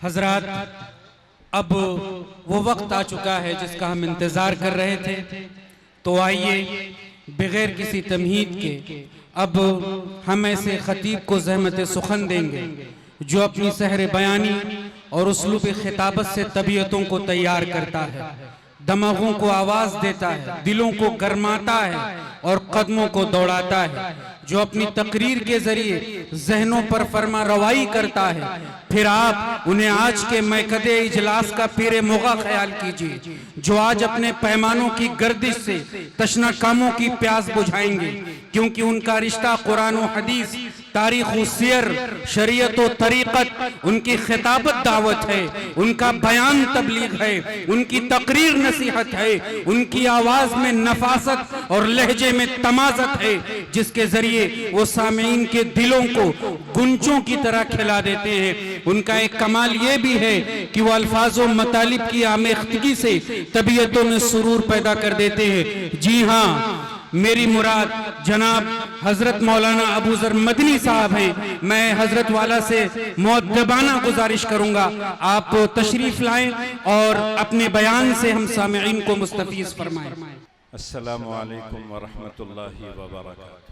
حضرات، اب وہ وقت آ چکا ہے جس کا ہم انتظار کر رہے تھے، تو آئیے بغیر کسی تمہید کے اب ہم ایسے خطیب کو زحمت سخن دیں گے جو اپنی سحر بیانی اور اسلوب خطابت سے طبیعتوں کو تیار کرتا ہے، دماغوں کو آواز دیتا ہے، دلوں کو گرماتا ہے اور قدموں کو دوڑاتا ہے، جو اپنی تقریر کے ذریعے ذہنوں پر فرما روائی کرتا ہے۔ پھر آپ انہیں آج کے میکدِ اجلاس کا پیر مغا خیال کیجئے، جو آج اپنے پیمانوں کی گردش سے تشنہ کاموں کی پیاس بجھائیں گے، کیونکہ ان کا رشتہ قرآن و حدیث، تاریخ و سیر، شریعت و طریقت، ان کی خطابت دعوت ہے، ان کا بیان تبلیغ ہے، ان کی تقریر نصیحت ہے، ان کی آواز میں نفاست اور لہجے میں تمازت ہے، جس کے ذریعے وہ سامعین کے دلوں کو گنجوں کی طرح کھلا دیتے ہیں۔ ان کا ایک کمال یہ بھی ہے کہ وہ الفاظ و مطالب کی آمیختگی سے طبیعتوں میں سرور پیدا کر دیتے ہیں۔ جی ہاں، میری مراد جناب حضرت مولانا ابو ذر مدنی صاحب ہیں۔ میں حضرت والا سے مؤدبانہ گزارش کروں گا آپ تشریف لائیں اور اپنے بیان سے ہم سامعین کو مستفیض فرمائیں۔ السلام علیکم ورحمۃ اللہ وبرکاتہ۔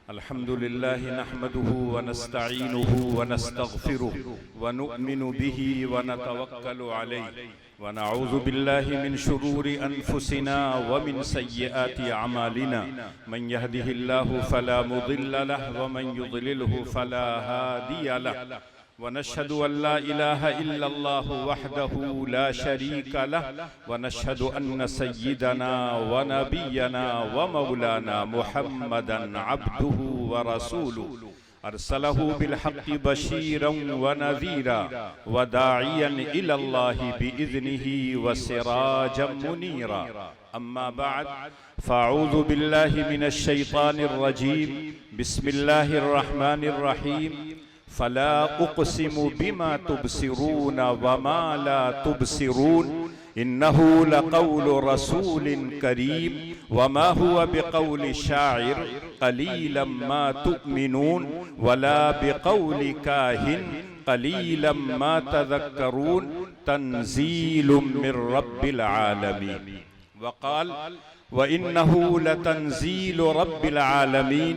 الحمدللہ نحمده ونستعینه ونستغفره ونؤمن به ونتوکل علیہ ونعوذ باللہ من شرور انفسنا ومن سیئات اعمالنا من يهده الله فلا مضل له ومن يضلله فلا هادي له ونشهد أن لا إله إلا الله وحده لا شريك له ونشهد أن سيدنا ونبينا ومولانا محمدا عبده ورسوله أرسله بالحق بشيرا ونذيرا وداعيا إلى الله بإذنه وسراجا منيرا أما بعد فأعوذ بالله من الشيطان الرجيم بسم الله الرحمن الرحيم فلا اقسم بما تبصرون وما لا تبصرون انه لقول رسول کریم وما هو بقول شاعر قلیلا ما تؤمنون ولا بقول کاہن قلیلا ما تذکرون تنزیل من رب العالمین۔ وقال وَإِنَّهُ لَتَنزِيلُ رَبِّ الْعَالَمِينَ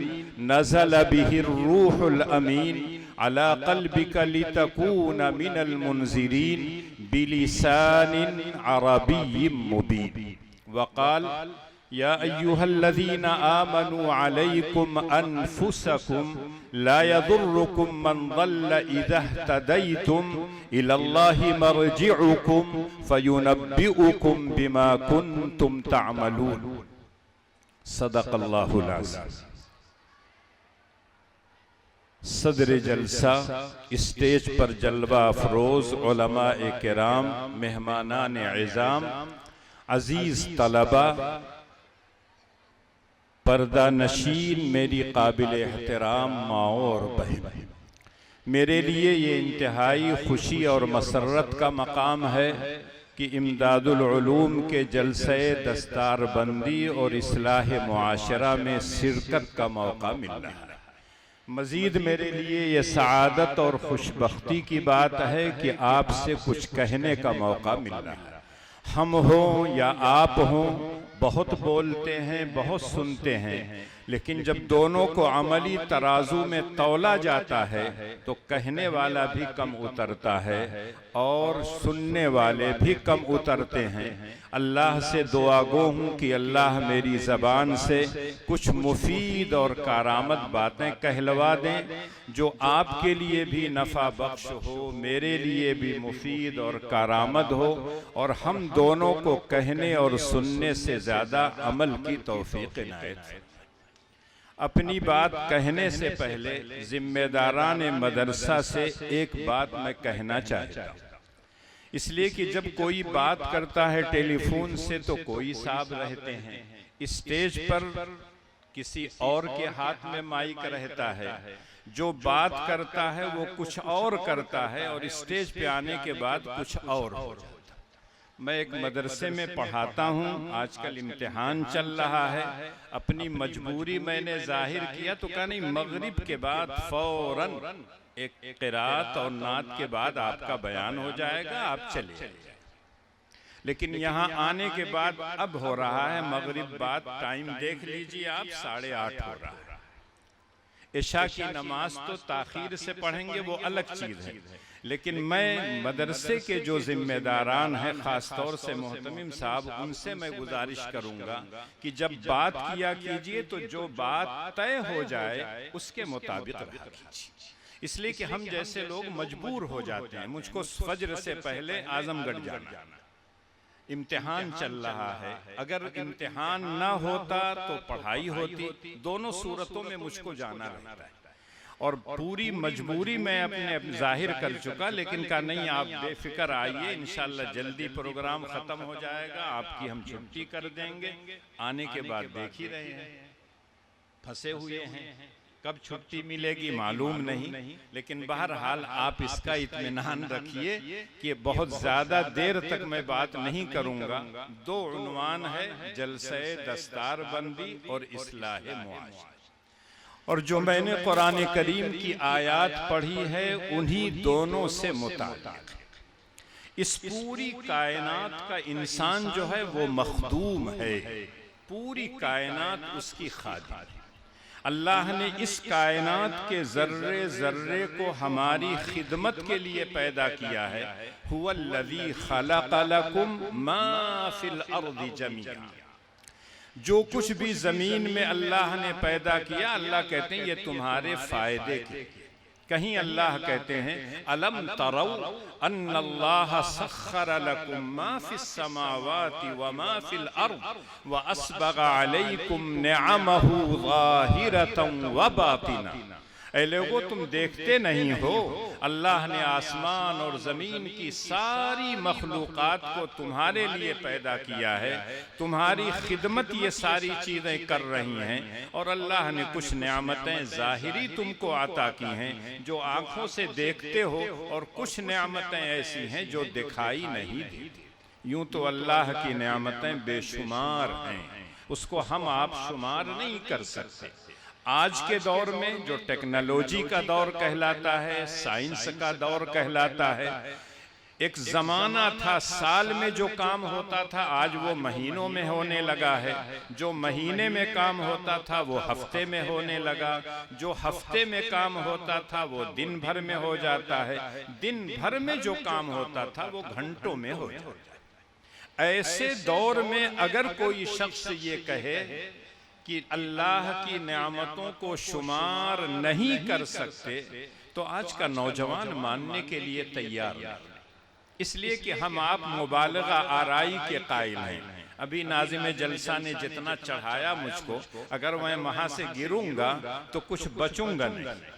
نَزَلَ بِهِ الرُّوحُ الْأَمِينُ عَلَى قَلْبِكَ لِتَكُونَ مِنَ الْمُنذِرِينَ بِلِسَانٍ عَرَبِيٍّ مُبِينٍ۔ وقال يا أيها الذين آمنوا عليكم أنفسكم لا يضركم من ضل إذا اهتديتم إلى الله مرجعكم فينبئكم بما كنتم تعملون۔ صدق اللہ العظیم۔ صدر جلسہ، اسٹیج پر جلوہ افروز علماء کرام، مہمانان عظام، عزیز طلبہ، پردہ نشین میری قابل احترام ماؤں اور بہن، میرے لیے یہ انتہائی خوشی اور مسرت کا مقام ہے کہ امداد العلوم کے جلسہ دستار بندی اور اصلاح معاشرہ میں شرکت کا موقع مل رہا ہے۔ مزید میرے لیے یہ سعادت اور خوشبختی کی بات ہے کہ آپ سے کچھ کہنے کا موقع مل رہا ہے۔ ہم ہوں یا آپ ہوں، بہت بولتے ہیں، بہت سنتے ہیں، لیکن جب دونوں کو عملی ترازو میں تولا جاتا ہے تو کہنے والا بھی کم اترتا ہے اور سننے والے بھی کم اترتے ہیں۔ اللہ سے دعا گو ہوں کہ اللہ میری زبان سے کچھ مفید اور کارآمد باتیں کہلوا دیں جو آپ کے لیے بھی نفع بخش ہو، میرے لیے بھی مفید اور کارآمد ہو، اور ہم دونوں کو کہنے اور سننے سے زیادہ عمل کی توفیق عنایت۔ اپنی بات کہنے سے پہلے ذمہ داران مدرسہ سے ایک بات میں کہنا چاہتا ہوں، اس لیے کہ جب کوئی بات کرتا ہے ٹیلی فون سے تو کوئی صاحب رہتے ہیں، اسٹیج پر کسی اور کے ہاتھ میں مائک رہتا ہے، جو بات کرتا ہے وہ کچھ اور کرتا ہے اور اسٹیج پہ آنے کے بعد کچھ اور ہو جاتا ہے۔ میں ایک مدرسے میں پڑھاتا ہوں، آج کل امتحان چل رہا ہے، اپنی مجبوری میں نے ظاہر کیا تو کہا نہیں، مغرب کے بعد فوراً ایک قرات اور نعت کے بعد آپ کا بیان ہو جائے گا، آپ چلے جائیں۔ لیکن یہاں آنے کے بعد اب ہو رہا ہے مغرب بعد، ٹائم دیکھ لیجئے آپ 8:30 ہو رہا ہے۔ عشاء کی نماز تو تاخیر سے پڑھیں گے، وہ الگ چیز ہے، لیکن میں مدرسے کے جو ذمہ داران ہیں، خاص طور سے محتمم صاحب، ان سے میں گزارش کروں گا کہ جب بات کیا کیجئے تو جو بات طے ہو جائے اس کے مطابق رہا کیجئے، اس لیے کہ ہم جیسے لوگ مجبور ہو جاتے ہیں۔ مجھ کو فجر سے پہلے اعظم گڑھ جانا، امتحان چل رہا ہے، اگر امتحان نہ ہوتا تو پڑھائی ہوتی، دونوں صورتوں میں مجھ کو جانا رہتا ہے، اور پوری مجبوری میں اپنے ظاہر کر چکا، لیکن کہا نہیں آپ بے فکر آئیے، انشاءاللہ جلدی پروگرام ختم ہو جائے گا، آپ کی ہم چھٹی کر دیں گے۔ آنے کے بعد دیکھ ہی رہے ہیں، پھنسے ہوئے ہیں، کب چھٹی ملے گی معلوم نہیں، لیکن بہرحال آپ اس کا اطمینان رکھیے کہ بہت زیادہ دیر تک میں بات نہیں کروں گا۔ 2 عنوان ہے، جلسہ دستار بندی اور اصلاح معاشرہ، اور جو میں نے قرآن کریم کی آیات پڑھی ہے انہی دونوں سے متعلق۔ اس پوری کائنات کا انسان جو ہے وہ مخدوم ہے، پوری کائنات اس کی خادم ہے۔ اللہ نے اس کائنات کے ذرے ذرے کو ہماری خدمت کے لیے پیدا کیا ہے۔ هو الذی خلق لکم ما فی الارض جمیعا، جو کچھ بھی زمین میں اللہ نے پیدا کیا، اللہ کہتے ہیں یہ تمہارے فائدے کے۔ کہیں اللہ کہتے ہیں الم تروا ان اللہ سخر لکم ما فی السماوات وما فی الارض واسبغ علیکم نعمہ ظاہرۃ وباطنہ۔ اے لوگو تم دیکھتے نہیں ہو، اللہ نے آسمان اور زمین کی ساری مخلوقات کو تمہارے لیے پیدا کیا ہے، تمہاری خدمت یہ ساری چیزیں کر رہی ہیں، اور اللہ نے کچھ نعمتیں ظاہری تم کو عطا کی ہیں جو آنکھوں سے دیکھتے ہو، اور کچھ نعمتیں ایسی ہیں جو دکھائی نہیں دیتی۔ یوں تو اللہ کی نعمتیں بے شمار ہیں، اس کو ہم آپ شمار نہیں کر سکتے۔ آج کے دور میں جو ٹیکنالوجی کا دور کہلاتا ہے، سائنس کا دور کہلاتا ہے، ایک زمانہ تھا سال میں جو کام ہوتا تھا آج وہ مہینوں میں ہونے لگا ہے، جو مہینے میں کام ہوتا تھا وہ ہفتے میں ہونے لگا، جو ہفتے میں کام ہوتا تھا وہ دن بھر میں ہو جاتا ہے، دن بھر میں جو کام ہوتا تھا وہ گھنٹوں میں ہو جاتا ہے۔ ایسے دور میں اگر کوئی شخص یہ کہے کہ اللہ کی نعمتوں کو شمار نہیں کر سکتے تو آج کا نوجوان ماننے کے لیے تیار نہیں، اس لیے کہ ہم آپ مبالغہ آرائی کے قائل ہیں۔ ابھی ناظم جلسہ نے جتنا چڑھایا مجھ کو، اگر میں وہاں سے گروں گا تو کچھ بچوں گا نہیں،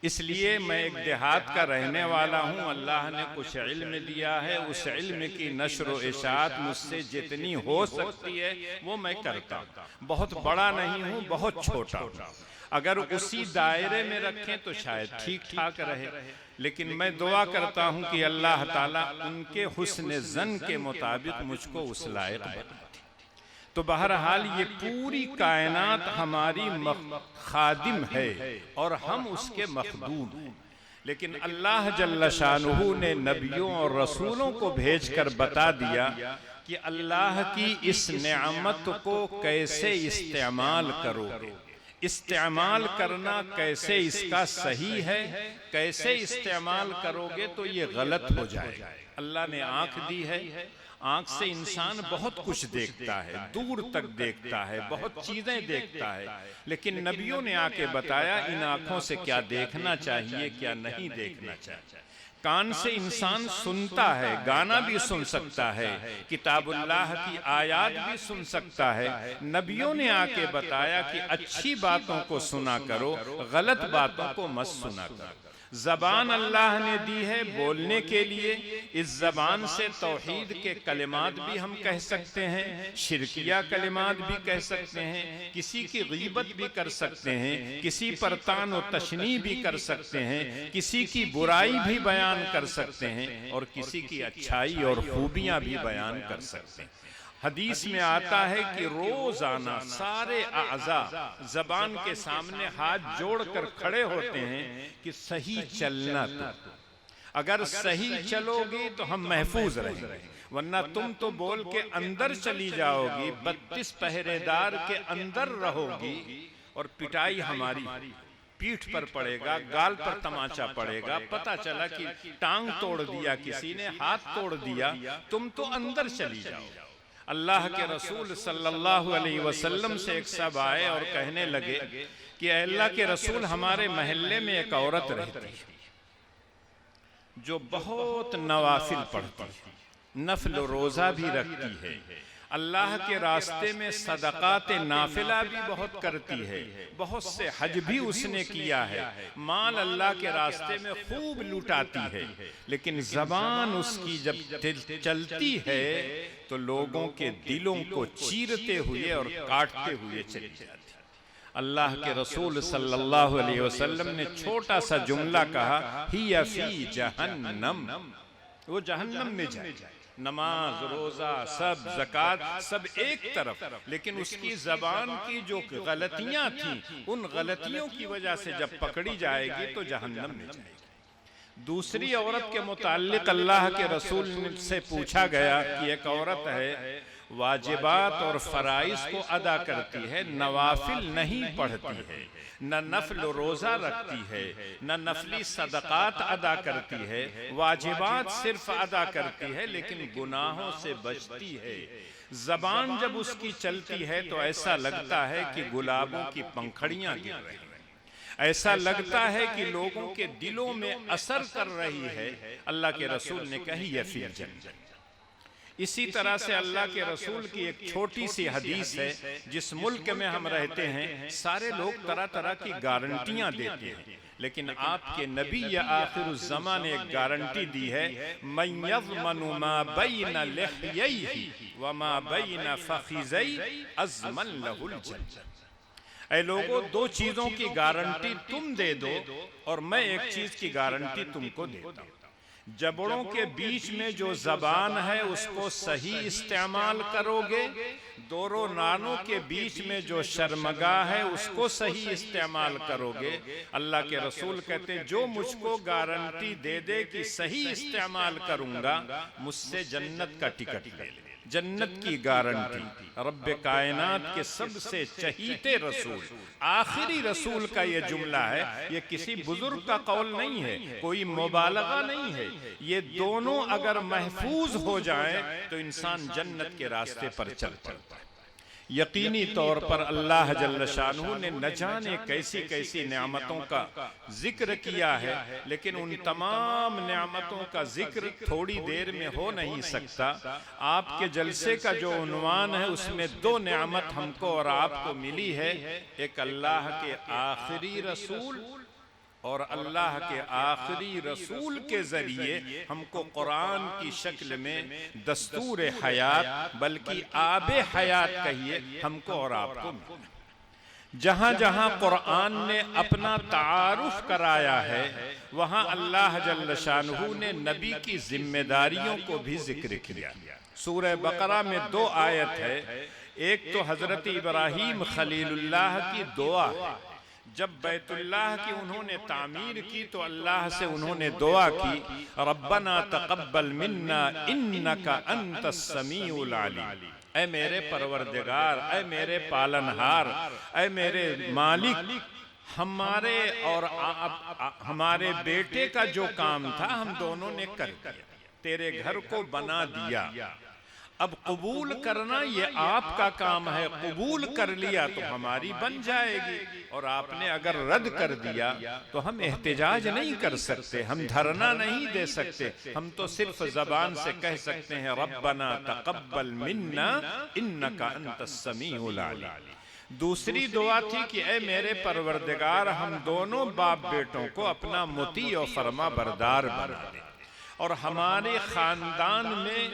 اس لیے میں ایک دیہات کا رہنے والا ہوں، اللہ نے کچھ علم دیا ہے، اس علم کی نشر و اشاعت مجھ سے جتنی ہو سکتی ہے وہ میں کرتا ہوں۔ بہت بڑا نہیں ہوں، بہت چھوٹا ہوں، اگر اسی دائرے میں رکھیں تو شاید ٹھیک ٹھاک رہے، لیکن میں دعا کرتا ہوں کہ اللہ تعالیٰ ان کے حسن ظن کے مطابق مجھ کو اس لائق بنا۔ تو بہرحال یہ پوری کائنات ہماری خادم ہے اور ہم اس کے مخدوم ہیں، لیکن اللہ جل شانہ نے نبیوں اور رسولوں کو بھیج کر بتا دیا کہ اللہ کی اس نعمت کو کیسے استعمال کرو گے، استعمال کرنا کیسے اس کا صحیح ہے، کیسے استعمال کرو گے تو یہ غلط ہو جائے گا۔ اللہ نے آنکھ دی ہے، آنکھ سے انسان بہت کچھ دیکھتا ہے، دور تک دیکھتا ہے، بہت چیزیں دیکھتا ہے، لیکن نبیوں نے آ کے بتایا ان آنکھوں سے کیا دیکھنا چاہیے، کیا نہیں دیکھنا چاہیے۔ کان سے انسان سنتا ہے، گانا بھی سن سکتا ہے، کتاب اللہ کی آیات بھی سن سکتا ہے، نبیوں نے آ کے بتایا کہ اچھی باتوں کو سنا کرو، غلط باتوں کو مت سنا کرو۔ زبان اللہ نے دی ہے بولنے کے لیے، اس زبان سے توحید کے کلمات بھی ہم کہہ سکتے ہیں، شرکیہ کلمات بھی کہہ سکتے ہیں، کسی کی غیبت بھی کر سکتے ہیں، کسی پر طعن و تشنیع بھی کر سکتے ہیں، کسی کی برائی بھی بیان کر سکتے ہیں، اور کسی کی اچھائی اور خوبیاں بھی بیان کر سکتے ہیں۔ حدیث میں آتا ہے کہ روزانہ سارے اعضاء زبان کے سامنے ہاتھ جوڑ کر کھڑے ہوتے ہیں کہ صحیح چلنا تو، اگر صحیح چلو گی تو ہم محفوظ رہیں گے، ورنہ تم تو بول کے اندر چلی جاؤ گی، 32 پہرے دار کے اندر رہو گی اور پٹائی ہماری پیٹھ پر پڑے گا، گال پر تماچا پڑے گا، پتہ چلا کہ ٹانگ توڑ دیا کسی نے، ہاتھ توڑ دیا، تم تو اندر چلی جاؤ۔ اللہ کے رسول صلی اللہ علیہ وسلم سے ایک صاحب آئے اور کہنے لگے کہ اے اللہ کے رسول، ہمارے محلے میں ایک عورت رہتی ہے جو بہت نوافل پڑھتی ہے، نفل و روزہ بھی رکھتی ہے، اللہ کے راستے میں صدقات نافلہ بھی بہت کرتی ہے، بہت سے حج بھی اس نے کیا ہے، مال اللہ کے راستے میں خوب لٹاتی ہے، لیکن زبان اس کی جب چلتی ہے تو لوگوں کے دلوں کو چیرتے ہوئے اور کاٹتے ہوئے چلی جاتی ہے۔ اللہ کے رسول صلی اللہ علیہ وسلم نے چھوٹا سا جملہ کہا، ہی فی جہنم، وہ جہنم میں جائے، نماز روزہ سب زکوٰۃ سب ایک طرف، لیکن اس کی زبان کی جو غلطیاں تھیں ان غلطیوں کی وجہ سے جب پکڑی جائے گی تو جہنم میں جائے گی۔ دوسری عورت کے متعلق اللہ کے رسول سے پوچھا گیا کہ ایک عورت ہے واجبات اور فرائض کو ادا کرتی ہے، نوافل نہیں پڑھتی ہے، نہ نفل و روزہ رکھتی ہے، نہ نفلی صدقات ادا کرتی ہے، واجبات صرف ادا کرتی ہے لیکن گناہوں سے بچتی ہے، زبان جب اس کی چلتی ہے تو ایسا لگتا ہے کہ گلابوں کی پنکھڑیاں گر رہی ہیں، ایسا لگتا ہے کہ لوگوں کے دلوں میں اثر کر رہی ہے۔ اللہ کے رسول نے کہی یہ فی الجنہ۔ اسی طرح سے اللہ کے رسول کی ایک چھوٹی سی حدیث ہے، جس ملک میں ہم رہتے ہیں سارے لوگ طرح طرح کی گارنٹیاں دیتے ہیں، لیکن آپ کے نبی یا آخر الزمان نے ایک گارنٹی دی ہے، مَن يَضْمَنُ مَا بَيْنَ لِحْيَيْهِ وَمَا بَيْنَ فَخِذَيْهِ أَضْمَنَ لَهُ الْجَنَّةَ۔ اے لوگوں، دو چیزوں کی گارنٹی تم دے دو اور میں ایک چیز کی گارنٹی تم کو دیتا ہوں، جبڑوں کے بیچ میں جو زبان ہے اس کو صحیح استعمال کرو گے، دورو نانوں کے بیچ میں جو شرمگاہ ہے اس کو صحیح استعمال کرو گے۔ اللہ کے رسول کہتے ہیں جو مجھ کو گارنٹی دے دے کہ صحیح استعمال کروں گا، مجھ سے جنت کا ٹکٹ لے لے، جنت کی گارنٹی۔ رب کائنات کے سب سے چہیتے رسول، آخری رسول کا یہ جملہ ہے، یہ کسی بزرگ کا قول نہیں ہے، کوئی مبالغہ نہیں ہے، یہ دونوں اگر محفوظ ہو جائیں تو انسان جنت کے راستے پر چل پڑتا ہے۔ یقینی طور پر اللہ جل شانہ نے نہ جانے کیسی کیسی نعمتوں کا ذکر کیا ہے، لیکن ان تمام نعمتوں کا ذکر تھوڑی دیر میں ہو نہیں سکتا۔ آپ کے جلسے کا جو عنوان ہے اس میں دو نعمت ہم کو اور آپ کو ملی ہے، ایک اللہ کے آخری رسول اور اللہ کے آخری رسول کے ذریعے ہم کو قرآن کی شکل میں دستور حیات بلکہ آب حیات کہیے ہم کو اور آپ کو ملا۔ جہاں جہاں قرآن نے اپنا تعارف کرایا ہے وہاں اللہ جل شانہ نے نبی کی ذمہ داریوں کو بھی ذکر کیا۔ سورہ بقرہ میں 2 آیت ہے، ایک تو حضرت ابراہیم خلیل اللہ کی دعا ہے، جب بیت اللہ کی انہوں نے تعمیر کی تو اللہ سے انہوں نے دعا کی، ربنا تقبل منا انکا انت السمیع العلیم، اے میرے پروردگار، اے میرے پالنہار، اے میرے مالک، ہمارے اور ہمارے بیٹے کا جو کام تھا ہم دونوں نے کر دیا، تیرے گھر کو بنا دیا، اب قبول کرنا یہ آپ کا کام ہے، قبول کر لیا تو ہماری بن جائے گی، اور آپ نے اگر رد کر دیا تو ہم احتجاج نہیں کر سکتے، ہم دھرنا نہیں دے سکتے، ہم تو صرف زبان سے کہہ سکتے ہیں ربنا تقبل منا انکا انت السمیع العلیم۔ دوسری دعا تھی کہ اے میرے پروردگار، ہم دونوں باپ بیٹوں کو اپنا مطیع و فرما بردار بنا دے، اور ہمارے خاندان میں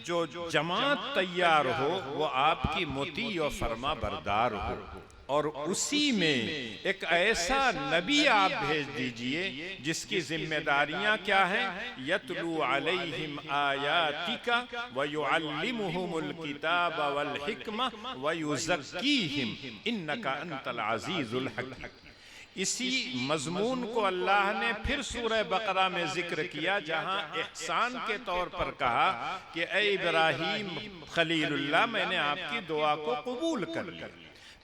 جو جماعت تیار ہو وہ آپ کی مطیع و فرما بردار ہو۔ اور اسی میں ایک ایسا نبی آپ بھیج دیجئے جس کی ذمہ داریاں کیا ہیں؟ یتلو علیہم آیاتک ویعلمہم الکتاب والحکمہ ویزکیہم انک انت العزیز الحکیم۔ اسی مضمون کو اللہ نے پھر سورہ بقرہ میں ذکر کیا، جہاں احسان کے طور پر کہا کہ اے ابراہیم خلیل اللہ، میں نے آپ کی دعا کو قبول کر لیا۔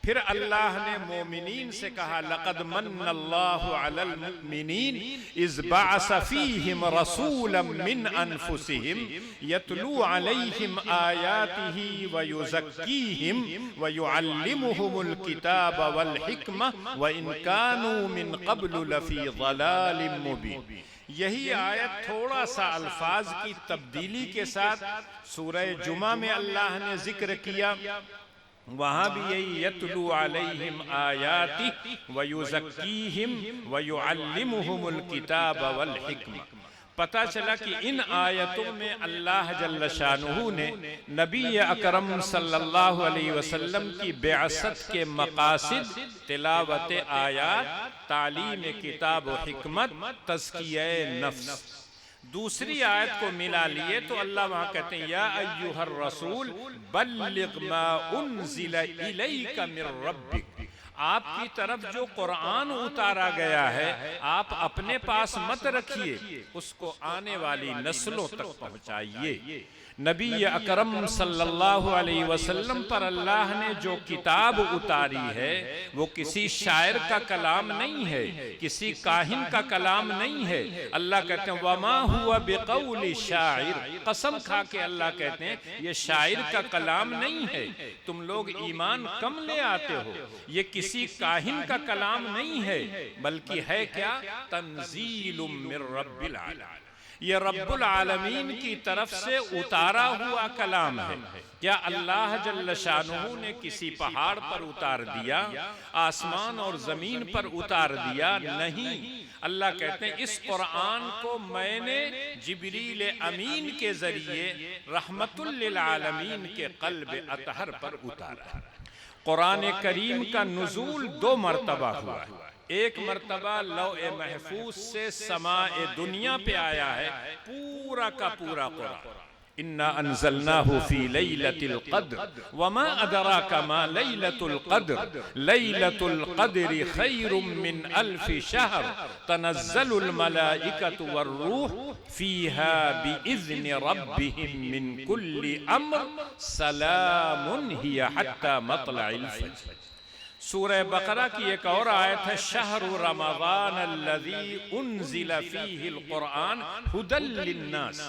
پھر اللہ نے مومنین سے کہا لقد من اللہ علی المؤمنین اذ بعث فیہم رسولا من انفسہم یتلو علیہم آیاتہ ویزکیہم ویعلمہم الکتاب والحکمہ وان کانوا من قبل لفی ضلال مبین۔ یہی آیت تھوڑا سا الفاظ کی تبدیلی کے ساتھ سورہ جمعہ میں اللہ نے ذکر کیا، وہاں بھی یہی یتلو علیہم آیاتی ویزکیہم ویعلمہم الکتاب والحکمہ۔ پتہ چلا کہ ان آیتوں میں اللہ جل شانہ نے نبی اکرم صلی اللہ علیہ وسلم کی بعثت کے مقاصد، تلاوت آیات، تعلیم کتاب و حکمت، تزکیہ نفس، دوسری آیت کو ملا لیے تو اللہ وہاں کہتے ہیں یا ایہا الرسول بلغ ما انزل الیک من ربک، آپ کی طرف جو قرآن اتارا گیا ہے آپ اپنے پاس مت رکھیے، اس کو آنے والی نسلوں تک پہنچائیے۔ نبی اکرم صلی اللہ علیہ وسلم پر اللہ نے جو کتاب اتاری ہے وہ کسی شاعر کا کلام نہیں ہے، کسی کاہن کا کلام نہیں ہے۔ اللہ کہتے ہیں وَمَا هُوَ بِقَوْلِ شَاعِرٍ، قسم کھا کے اللہ کہتے ہیں یہ شاعر کا کلام نہیں ہے، تم لوگ ایمان کم لے آتے ہو، یہ کسی کاہن کا کلام نہیں ہے، بلکہ ہے کیا؟ تنزیل من رب العالمین، یہ رب العالمین کی طرف سے اتارا ہوا کلام ہے۔ کیا اللہ جل شانہ نے کسی پہاڑ پر اتار دیا، آسمان اور زمین پر اتار دیا؟ نہیں، اللہ کہتے ہیں اس قرآن کو میں نے جبریل امین کے ذریعے رحمت للعالمین کے قلب اطہر پر اتارا۔ قرآن کریم کا نزول 2 مرتبہ ہوا ہے، ایک مرتبہ لوح محفوظ سے سماء دنیا پہ آیا ہے پورا کا پورا قرآن۔ اِنَّا أَنزَلْنَاهُ فِي لَيْلَةِ الْقَدْرِ وَمَا أَدْرَاكَ مَا لَيْلَةُ الْقَدْرِ لَيْلَةُ الْقَدْرِ خَيْرٌ مِّنْ أَلْفِ شَهْرٍ تَنَزَّلُ الْمَلَائِكَةُ وَالرُّوحُ فِيهَا بِإِذْنِ رَبِّهِمْ مِنْ كُلِّ أَمْرٍ سَلَامٌ هِيَ حَتَّى مَطْلَعِ الْفَجْرِ۔ سورہ بقرہ کی ایک اور آیت ہے شہر رمضان الذی انزل فیہ القرآن ھدی للناس۔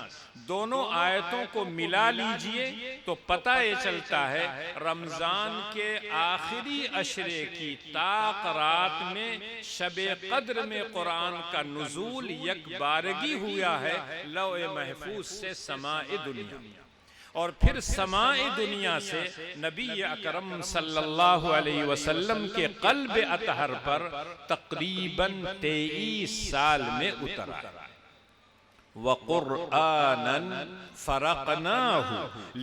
دونوں آیتوں کو ملا لیجئے تو پتہ یہ چلتا ہے رمضان کے آخری عشرے کی طاق رات میں شب قدر میں قرآن کا نزول یک بارگی ہوا ہے لوح محفوظ سے سماء دنیا، اور پھر سماء دنیا سے نبی اکرم صلی اللہ علیہ وسلم کے قلب اطہر پر تقریباً 23 سال میں اترا۔ وَقُرْآنًا فَرَقْنَاهُ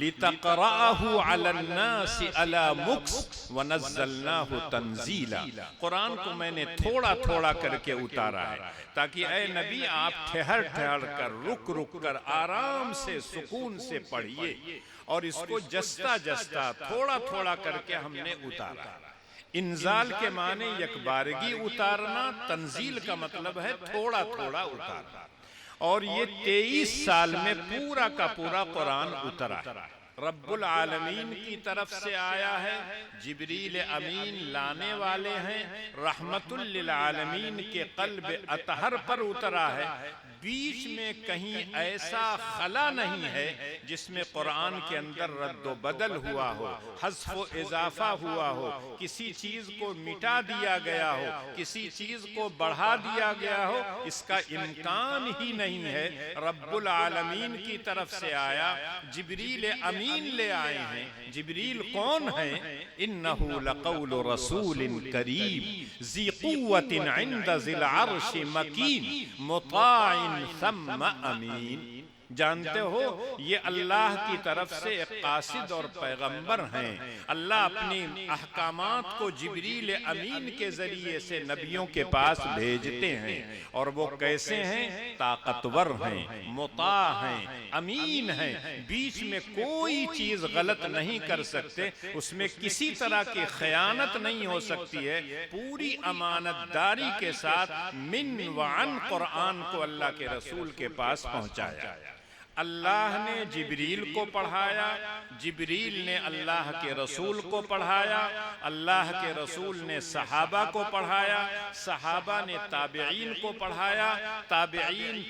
لِتَقْرَأَهُ عَلَى النَّاسِ عَلَى مُكْثٍ وَنَزَّلْنَاهُ تَنزِيلًا۔ قرآن کو میں نے تھوڑا تھوڑا کر کے اتارا ہے تاکہ اے نبی آپ ٹھہر ٹھہر کر رک رک کر آرام سے سکون سے پڑھیے، اور اس کو جستا جستا تھوڑا تھوڑا کر کے ہم نے اتارا۔ انزال کے معنی یک بارگی اتارنا، تنزیل کا مطلب ہے تھوڑا تھوڑا اتارنا، اور یہ 23 سال میں پورا کا پورا قرآن اترا۔ رب العالمین کی طرف سے آیا ہے، جبریل امین لانے والے ہیں، رحمت للعالمین کے قلب اطہر پر اترا ہے۔ بیچ میں کہیں ایسا خلا نہیں ہے جس میں قرآن کے اندر رد و بدل ہوا ہو، حذف و اضافہ ہوا ہو، کسی چیز کو مٹا دیا گیا ہو، کسی چیز کو بڑھا دیا گیا ہو، اس کا امکان ہی نہیں ہے۔ رب العالمین کی طرف سے آیا، جبریل امین لے آئے ہیں۔ جبریل کون ہیں؟ انہو لقول رسول کریم ذی قوت عند ذی العرش مکین مطاع ثم امین۔ جانتے ہو یہ اللہ کی طرف سے ایک قاصد اور پیغمبر ہیں۔ اللہ اپنی احکامات کو جبریل امین کے ذریعے سے نبیوں کے پاس بھیجتے ہیں، اور وہ کیسے ہیں؟ طاقتور ہیں، مطاع ہیں، امین ہیں، بیچ میں کوئی چیز غلط نہیں کر سکتے، اس میں کسی طرح کی خیانت نہیں ہو سکتی ہے۔ پوری امانت داری کے ساتھ من وعن قرآن کو اللہ کے رسول کے پاس پہنچایا۔ اللہ نے جبریل کو پڑھایا، جبریل نے اللہ کے رسول کو پڑھایا، اللہ کے رسول نے صحابہ کو پڑھایا، صحابہ نے تابعین کو پڑھایا، تابعین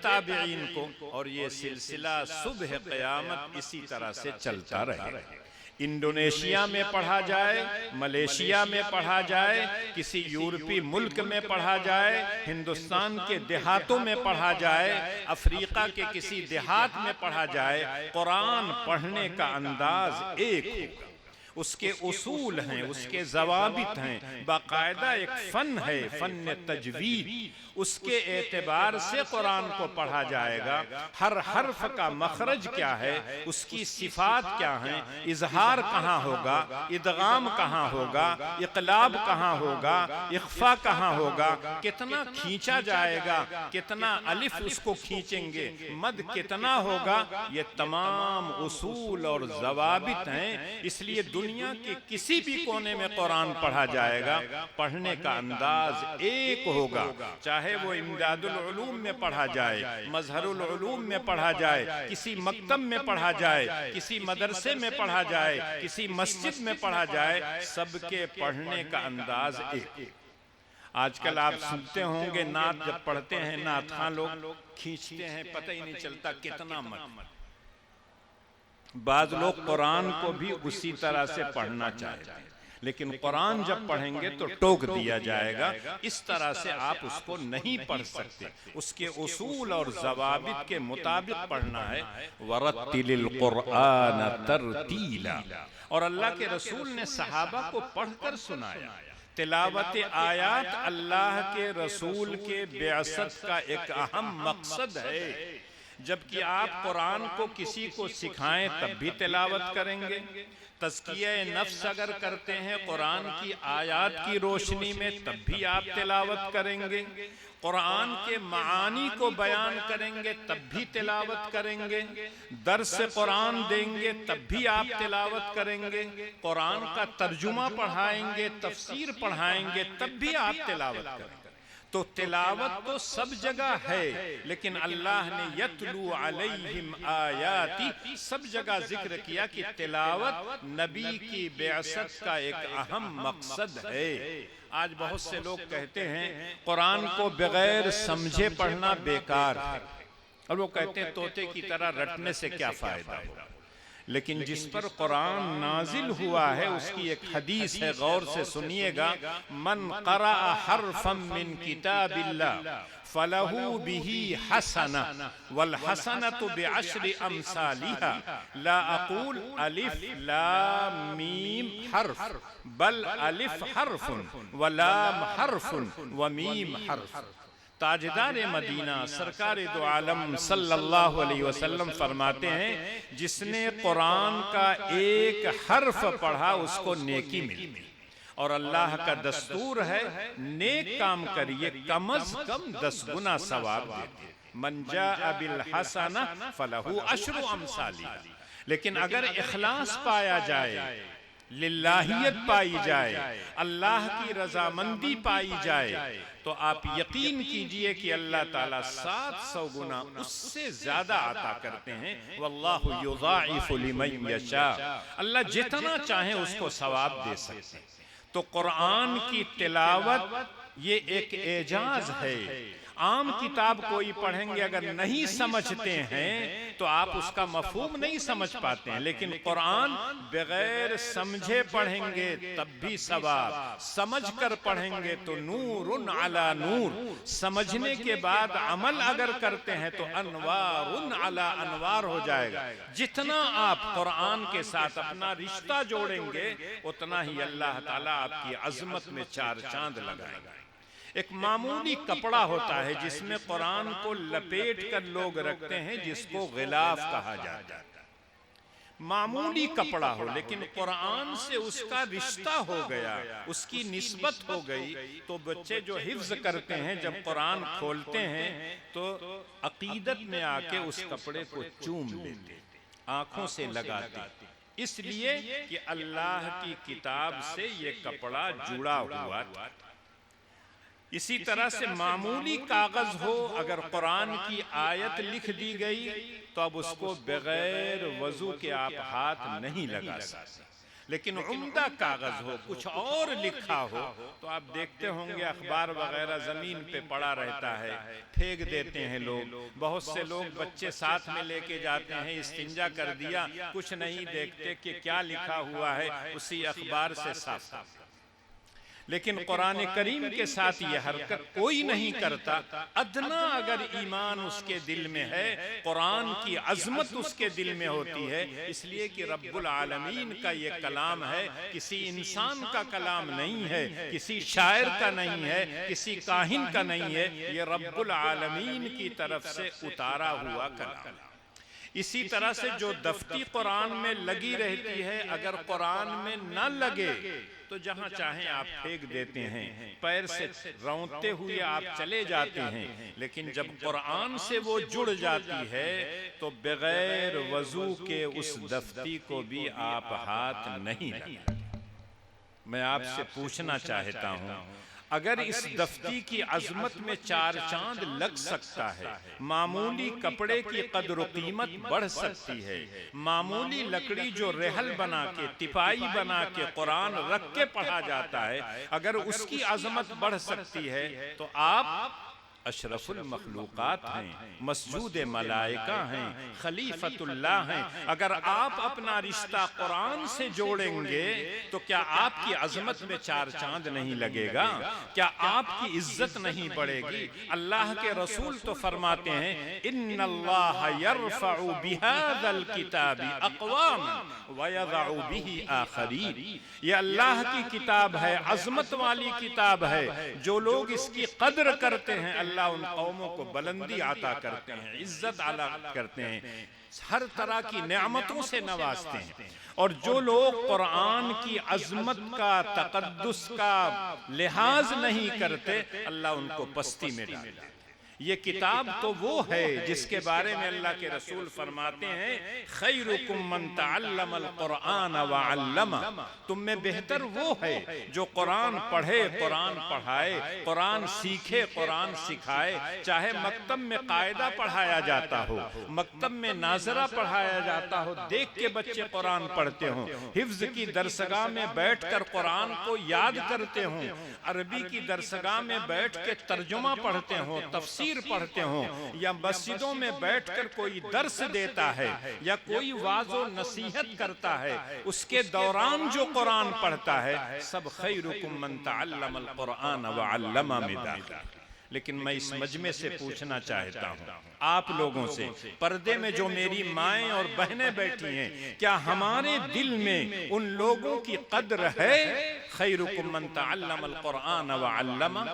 تابعین کو، اور یہ سلسلہ صبح قیامت اسی طرح سے چلتا رہے۔ انڈونیشیا میں پڑھا جائے، ملیشیا میں پڑھا جائے، کسی یورپی ملک میں پڑھا جائے، ہندوستان کے دیہاتوں میں پڑھا جائے، افریقہ کے کسی دیہات میں پڑھا جائے، قرآن پڑھنے کا انداز ایک ہوگا۔ اس کے اصول ہیں، اس کے ضوابط ہیں، باقاعدہ ایک فن ہے، فن تجوید، اس کے اعتبار سے قرآن کو پڑھا جائے گا۔ ہر حرف کا مخرج کیا ہے، اس کی صفات کیا ہیں، اظہار کہاں ہوگا، ادغام کہاں ہوگا، اقلاب کہاں ہوگا، اخفا کہاں ہوگا، کتنا کھینچا جائے گا، کتنا الف اس کو کھینچیں گے، مد کتنا ہوگا، یہ تمام اصول اور ضوابط ہیں۔ اس لیے دنیا کے کسی بھی کونے میں قرآن پڑھا جائے گا، پڑھنے کا انداز ایک ہوگا، چاہے وہ امداد العلوم میں پڑھا جائے، مظہر العلوم میں پڑھا جائے، کسی مکتب میں پڑھا جائے، کسی مدرسے میں پڑھا جائے، کسی مسجد میں پڑھا جائے، سب کے پڑھنے کا انداز ایک۔ آج کل آپ سنتے ہوں گے نعت جب پڑھتے ہیں، نعت خواں لوگ کھینچتے ہیں، پتہ ہی نہیں چلتا کتنا مد۔ بعض لوگ قرآن کو بھی اسی طرح سے پڑھنا چاہتے ہیں، لیکن قرآن جب پڑھیں گے تو ٹوک دیا جائے گا، اس طرح سے آپ اس کو نہیں پڑھ سکتے، اس کے اصول اور ضوابط کے مطابق پڑھنا ہے۔ وَرَتِّلِ الْقُرْآنَ تَرْتِيلًا، اور اللہ کے رسول نے صحابہ کو پڑھ کر سنایا۔ تلاوت آیات اللہ کے رسول کے بعثت کا ایک اہم مقصد ہے۔ جبکہ آپ قرآن کو کسی کو سکھائیں تب بھی تلاوت کریں گے، تزکیہ نفس اگر کرتے ہیں قرآن کی آیات کی روشنی میں تب بھی آپ تلاوت کریں گے، قرآن کے معانی کو بیان کریں گے تب بھی تلاوت کریں گے، درس قرآن دیں گے تب بھی آپ تلاوت کریں گے، قرآن کا ترجمہ پڑھائیں گے، تفسیر پڑھائیں گے تب بھی آپ تلاوت کریں گے۔ تو تلاوت تو سب جگہ ہے، لیکن اللہ نے یتلو علیہم آیاتی سب جگہ ذکر کیا کہ تلاوت نبی کی بعثت کا ایک اہم مقصد ہے۔ آج بہت سے لوگ کہتے ہیں قرآن کو بغیر سمجھے پڑھنا بیکار ہے، اور وہ کہتے ہیں طوطے کی طرح رٹنے سے کیا فائدہ ہوگا۔ لیکن جس پر قرآن نازل ہوا ہے اس کی ایک حدیث ہے، غور سے سنیے گا، من قرأ حرفا من کتاب اللہ فَلَهُ بِهِ حَسَنَةٌ وَالْحَسَنَةُ بِعَشْرِ أَمْثَالِهَا لا أقول ألف لام میم حرف بل الف حرف ولام حرف ومیم حرف۔ تاجدار مدینہ سرکار دو عالم صلی اللہ علیہ وسلم فرماتے ہیں جس نے قرآن کا ایک حرف پڑھا اس کو نیکی ملتی، اور اللہ کا دستور ہے نیک کام کریے کم از کم 10 گنا ثواب دیتے، من جاء بالحسنہ فلہ عشر امثالہا۔ لیکن اگر اخلاص پایا جائے، للہیت پائی جائے، اللہ کی رضامندی پائی جائے، تو آپ یقین کیجئے کہ اللہ تعالیٰ 700 گنا اس سے زیادہ عطا کرتے ہیں۔ واللہ یضاعف لمن یشاء، اللہ جتنا چاہیں اس کو ثواب دے سکتے ہیں۔ تو قرآن کی تلاوت یہ ایک اعجاز ہے۔ عام کتاب کوئی پڑھیں گے اگر نہیں سمجھتے ہیں تو آپ اس کا مفہوم نہیں سمجھ پاتے ہیں، لیکن قرآن بغیر سمجھے پڑھیں گے تب بھی ثواب، سمجھ کر پڑھیں گے تو نور علی نور، سمجھنے کے بعد عمل اگر کرتے ہیں تو انوار علی انوار ہو جائے گا۔ جتنا آپ قرآن کے ساتھ اپنا رشتہ جوڑیں گے اتنا ہی اللہ تعالیٰ آپ کی عظمت میں 4 چاند لگائیں گے۔ ایک معمولی کپڑا ہوتا ہے جس میں قرآن کو لپیٹ کر لوگ رکھتے ہیں، جس کو غلاف کہا جاتا ہے۔ معمولی کپڑا ہو لیکن قرآن سے اس کا رشتہ ہو گیا، اس کی نسبت ہو گئی، تو بچے جو حفظ کرتے ہیں جب قرآن کھولتے ہیں تو عقیدت میں آ کے اس کپڑے کو چوم لیتے، آنکھوں سے لگاتے، اس لیے کہ اللہ کی کتاب سے یہ کپڑا جڑا ہوا تھا۔ اسی طرح سے معمولی کاغذ ہو، اگر قرآن کی آیت لکھ دی گئی تو اب اس کو بغیر وضو کے آپ ہاتھ نہیں لگا سکتے، لیکن عمدہ کاغذ ہو، کچھ اور لکھا ہو تو آپ دیکھتے ہوں گے اخبار وغیرہ زمین پہ پڑا رہتا ہے، پھینک دیتے ہیں لوگ۔ بہت سے لوگ بچے ساتھ میں لے کے جاتے ہیں، استنجا کر دیا، کچھ نہیں دیکھتے کہ کیا لکھا ہوا ہے، اسی اخبار سے صاف۔ لیکن قرآن کریم کے ساتھ یہ حرکت کوئی نہیں کرتا۔ ادنا اگر ایمان اس کے دل میں ہے، قرآن کی عظمت اس کے دل میں ہوتی ہے، اس لیے کہ رب العالمین کا یہ کلام ہے، کسی انسان کا کلام نہیں ہے، کسی شاعر کا نہیں ہے، کسی کاہن کا نہیں ہے، یہ رب العالمین کی طرف سے اتارا ہوا کلام ہے۔ اسی طرح سے جو دفتی قرآن میں لگی رہتی ہے، اگر قرآن میں نہ لگے تو جہاں چاہیں آپ پھینک دیتے ہیں، پیر سے رونتے ہوئے آپ چلے جاتے ہیں، لیکن جب قرآن سے وہ جڑ جاتی ہے تو بغیر وضو کے اس دفتی کو بھی آپ ہاتھ نہیں لگاتے۔ میں آپ سے پوچھنا چاہتا ہوں، اگر اس دفتی کی عظمت میں چار چاند لگ سکتا ہے، معمولی کپڑے کی قدر و قیمت بڑھ سکتی ہے، معمولی لکڑی جو رحل بنا کے، تپائی بنا کے قرآن رکھ کے پڑھا جاتا ہے، اگر اس کی عظمت بڑھ سکتی ہے تو آپ اشرف المخلوقات ہیں، مسجود ملائکہ ہیں، خلیفۃ اللہ ہیں۔ اگر آپ اپنا رشتہ قرآن سے جوڑیں گے تو کیا آپ کی عظمت میں چار چاند نہیں لگے گا؟ کیا آپ کی عزت نہیں بڑھے گی؟ اللہ کے رسول تو فرماتے ہیں ان اللہ یرفع بہذا الکتاب اقواما ویضع بہ آخرین۔ یہ اللہ کی کتاب ہے، عظمت والی کتاب ہے، جو لوگ اس کی قدر کرتے ہیں اللہ ان قوموں کو بلندی عطا کرتے ہیں، عزت عطا کرتے ہیں، ہر طرح کی نعمتوں سے نوازتے ہیں، اور جو لوگ قرآن کی عظمت کا، تقدس کا لحاظ نہیں کرتے اللہ ان کو پستی میں ڈالتے ہیں۔ یہ کتاب تو وہ ہے جس کے بارے میں اللہ کے رسول فرماتے ہیں خیرکم من تعلم القرآن وعلمہ، تم میں بہتر وہ ہے جو قرآن پڑھے، قرآن پڑھائے، قرآن سیکھے، قرآن سکھائے، چاہے مکتب میں قاعدہ پڑھایا جاتا ہو، مکتب میں ناظرہ پڑھایا جاتا ہو، دیکھ کے بچے قرآن پڑھتے ہوں، حفظ کی درسگاہ میں بیٹھ کر قرآن کو یاد کرتے ہوں، عربی کی درسگاہ میں بیٹھ کے ترجمہ پڑھتے ہوں، تفسیر پڑھتے ہوں، یا مسجدوں میں بیٹھ کر کوئی درس دیتا ہے یا کوئی واعظ و نصیحت کرتا ہے، اس کے دوران جو قرآن پڑھتا ہے سب خیرکم من تعلم القرآن وعلمہ میں داخل۔ لیکن میں اس مجمع سے پوچھنا چاہتا ہوں آپ لوگوں سے، پردے میں جو میری مائیں اور بہنیں بیٹھی ہیں، کیا ہمارے دل میں ان لوگوں کی قدر ہے؟ خیرکم من تعلم القرآن وعلمہ۔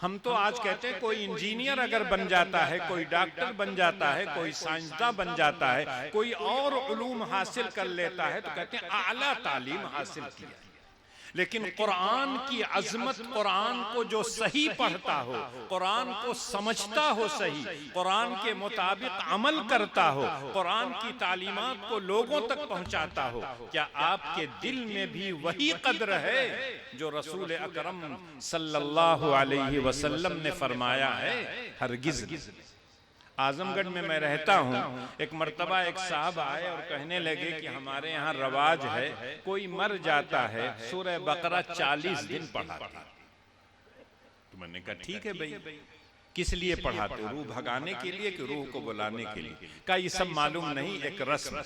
ہم تو آج کہتے ہیں کوئی انجینئر اگر بن جاتا ہے، کوئی ڈاکٹر بن جاتا ہے، کوئی سائنسداں بن جاتا ہے، کوئی اور علوم حاصل کر لیتا ہے تو کہتے ہیں اعلیٰ تعلیم حاصل کیا۔ لیکن قرآن کی عظمت، قرآن کو جو صحیح پڑھتا ہو، قرآن کو سمجھتا ہو صحیح، قرآن کے مطابق عمل کرتا ہو، قرآن کی تعلیمات کو لوگوں تک پہنچاتا ہو، کیا آپ کے دل میں بھی وہی قدر ہے جو رسول اکرم صلی اللہ علیہ وسلم نے فرمایا ہے؟ ہرگز نہیں۔ اعظم گڑھ میں رہتا ہوں، ایک مرتبہ ایک صاحب آئے اور کہنے لگے کہ ہمارے یہاں رواج ہے کوئی مر جاتا ہے سورہ بقرہ 40 دن پڑھاتے ہیں۔ تو میں نے کہا ٹھیک ہے بھائی، کس لیے پڑھاتے؟ روح بھگانے کے لیے کہ روح کو بلانے کے لیے؟ کہا یہ سب معلوم نہیں، ایک رسم۔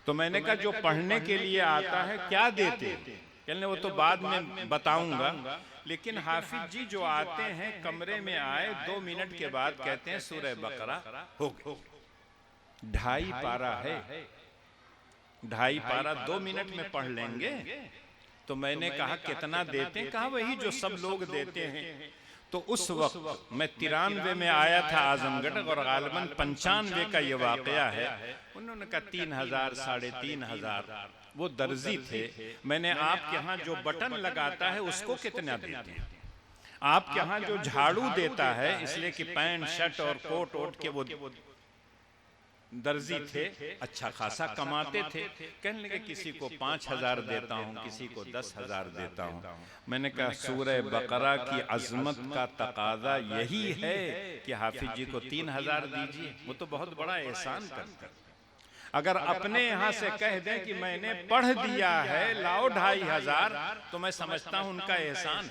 تو میں نے کہا جو پڑھنے کے لیے آتا ہے کیا دیتے؟ کہنے وہ تو بعد میں بتاؤں گا، لیکن حافظ جی جو آتے ہیں کمرے میں آئے 2 منٹ کے بعد کہتے ہیں سورہ بقرہ ہو گئی۔ 2.5 پارہ ہے، 2.5 پارہ 2 منٹ میں پڑھ لیں گے؟ تو میں نے کہا کتنا دیتے ہیں؟ کہا وہی جو سب لوگ دیتے ہیں۔ تو اس وقت میں 93 میں آیا تھا اعظم گڑھ اور غالباً 95 کا یہ واقعہ ہے. انہوں نے کہا 3000 3500. وہ درزی تھے. میں نے آپ کے ہاں جو بٹن لگاتا ہے اس کو کتنا دیتے ہیں؟ آپ کے ہاں جو جھاڑو دیتا ہے، اس لیے کہ پینٹ شرٹ اور کوٹ اوٹ کے وہ درزی تھے، اچھا خاصا کماتے تھے. کہنے لگے کسی کو 5000 دیتا ہوں، کسی کو 10,000 دیتا ہوں. میں نے کہا سورہ بقرہ کی عظمت کا تقاضا یہی ہے کہ حافظ جی کو 3000 دیجئے. وہ تو بہت بڑا احسان کرتا. اگر اپنے یہاں سے کہہ دیں کہ میں نے پڑھ دیا ہے لاؤ 2500، تو میں سمجھتا ہوں ان کا احسان.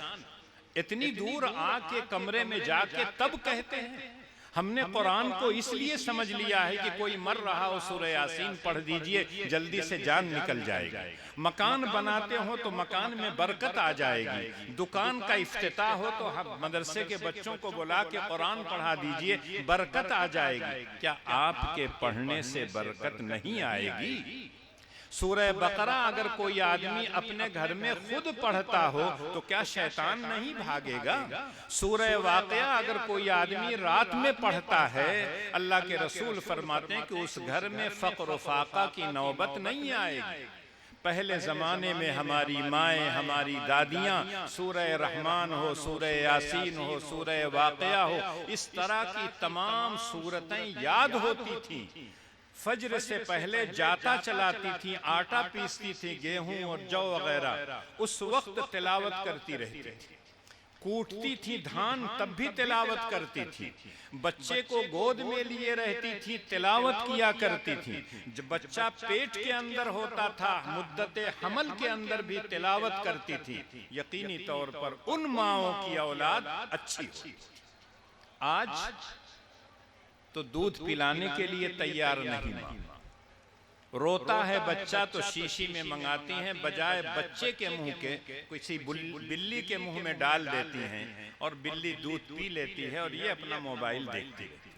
اتنی دور آ کے کمرے میں جا کے تب کہتے ہیں. ہم نے قرآن کو اس لیے سمجھ لیا ہے کہ کوئی مر رہا ہو سورہ یاسین پڑھ دیجئے، جلدی سے جان نکل جائے گی. مکان بناتے ہو تو مکان میں برکت آ جائے گی. دکان کا افتتاح ہو تو مدرسے کے بچوں کو بلا کے قرآن پڑھا دیجئے، برکت آ جائے گی. کیا آپ کے پڑھنے سے برکت نہیں آئے گی؟ سورہ بقرہ اگر کوئی آدمی اپنے گھر میں خود پڑھتا ہو تو کیا شیطان نہیں بھاگے گا؟ سورہ واقعہ اگر کوئی آدمی رات میں پڑھتا ہے، اللہ کے رسول فرماتے ہیں کہ اس گھر میں فقر و فاقہ کی نوبت نہیں آئے گی. پہلے زمانے میں ہماری مائیں، ہماری دادیاں سورہ رحمان ہو، سورہ یاسین ہو، سورہ واقعہ ہو، اس طرح کی تمام سورتیں یاد ہوتی تھیں. فجر سے پہلے جاتا چلاتی تھی، آٹا پیستی تھی، گیہوں اور جو وغیرہ، اس وقت تلاوت کرتی رہتی تھی. کوٹتی تھی دھان تب بھی تلاوت کرتی تھی. بچے کو گود میں لیے رہتی تھی، تلاوت کیا کرتی تھی. جب بچہ پیٹ کے اندر ہوتا تھا، مدت حمل کے اندر بھی تلاوت کرتی تھی. یقینی طور پر ان ماؤں کی اولاد اچھی ہو. آج تو دودھ پلانے کے لیے تیار نہیں ماں. روتا ہے بچہ تو شیشی میں منگاتی ہیں، بجائے بچے کے منہ کے کسی بلی کے منہ میں ڈال دیتی ہیں اور بلی دودھ پی لیتی ہے اور یہ اپنا موبائل دیکھتی ہے.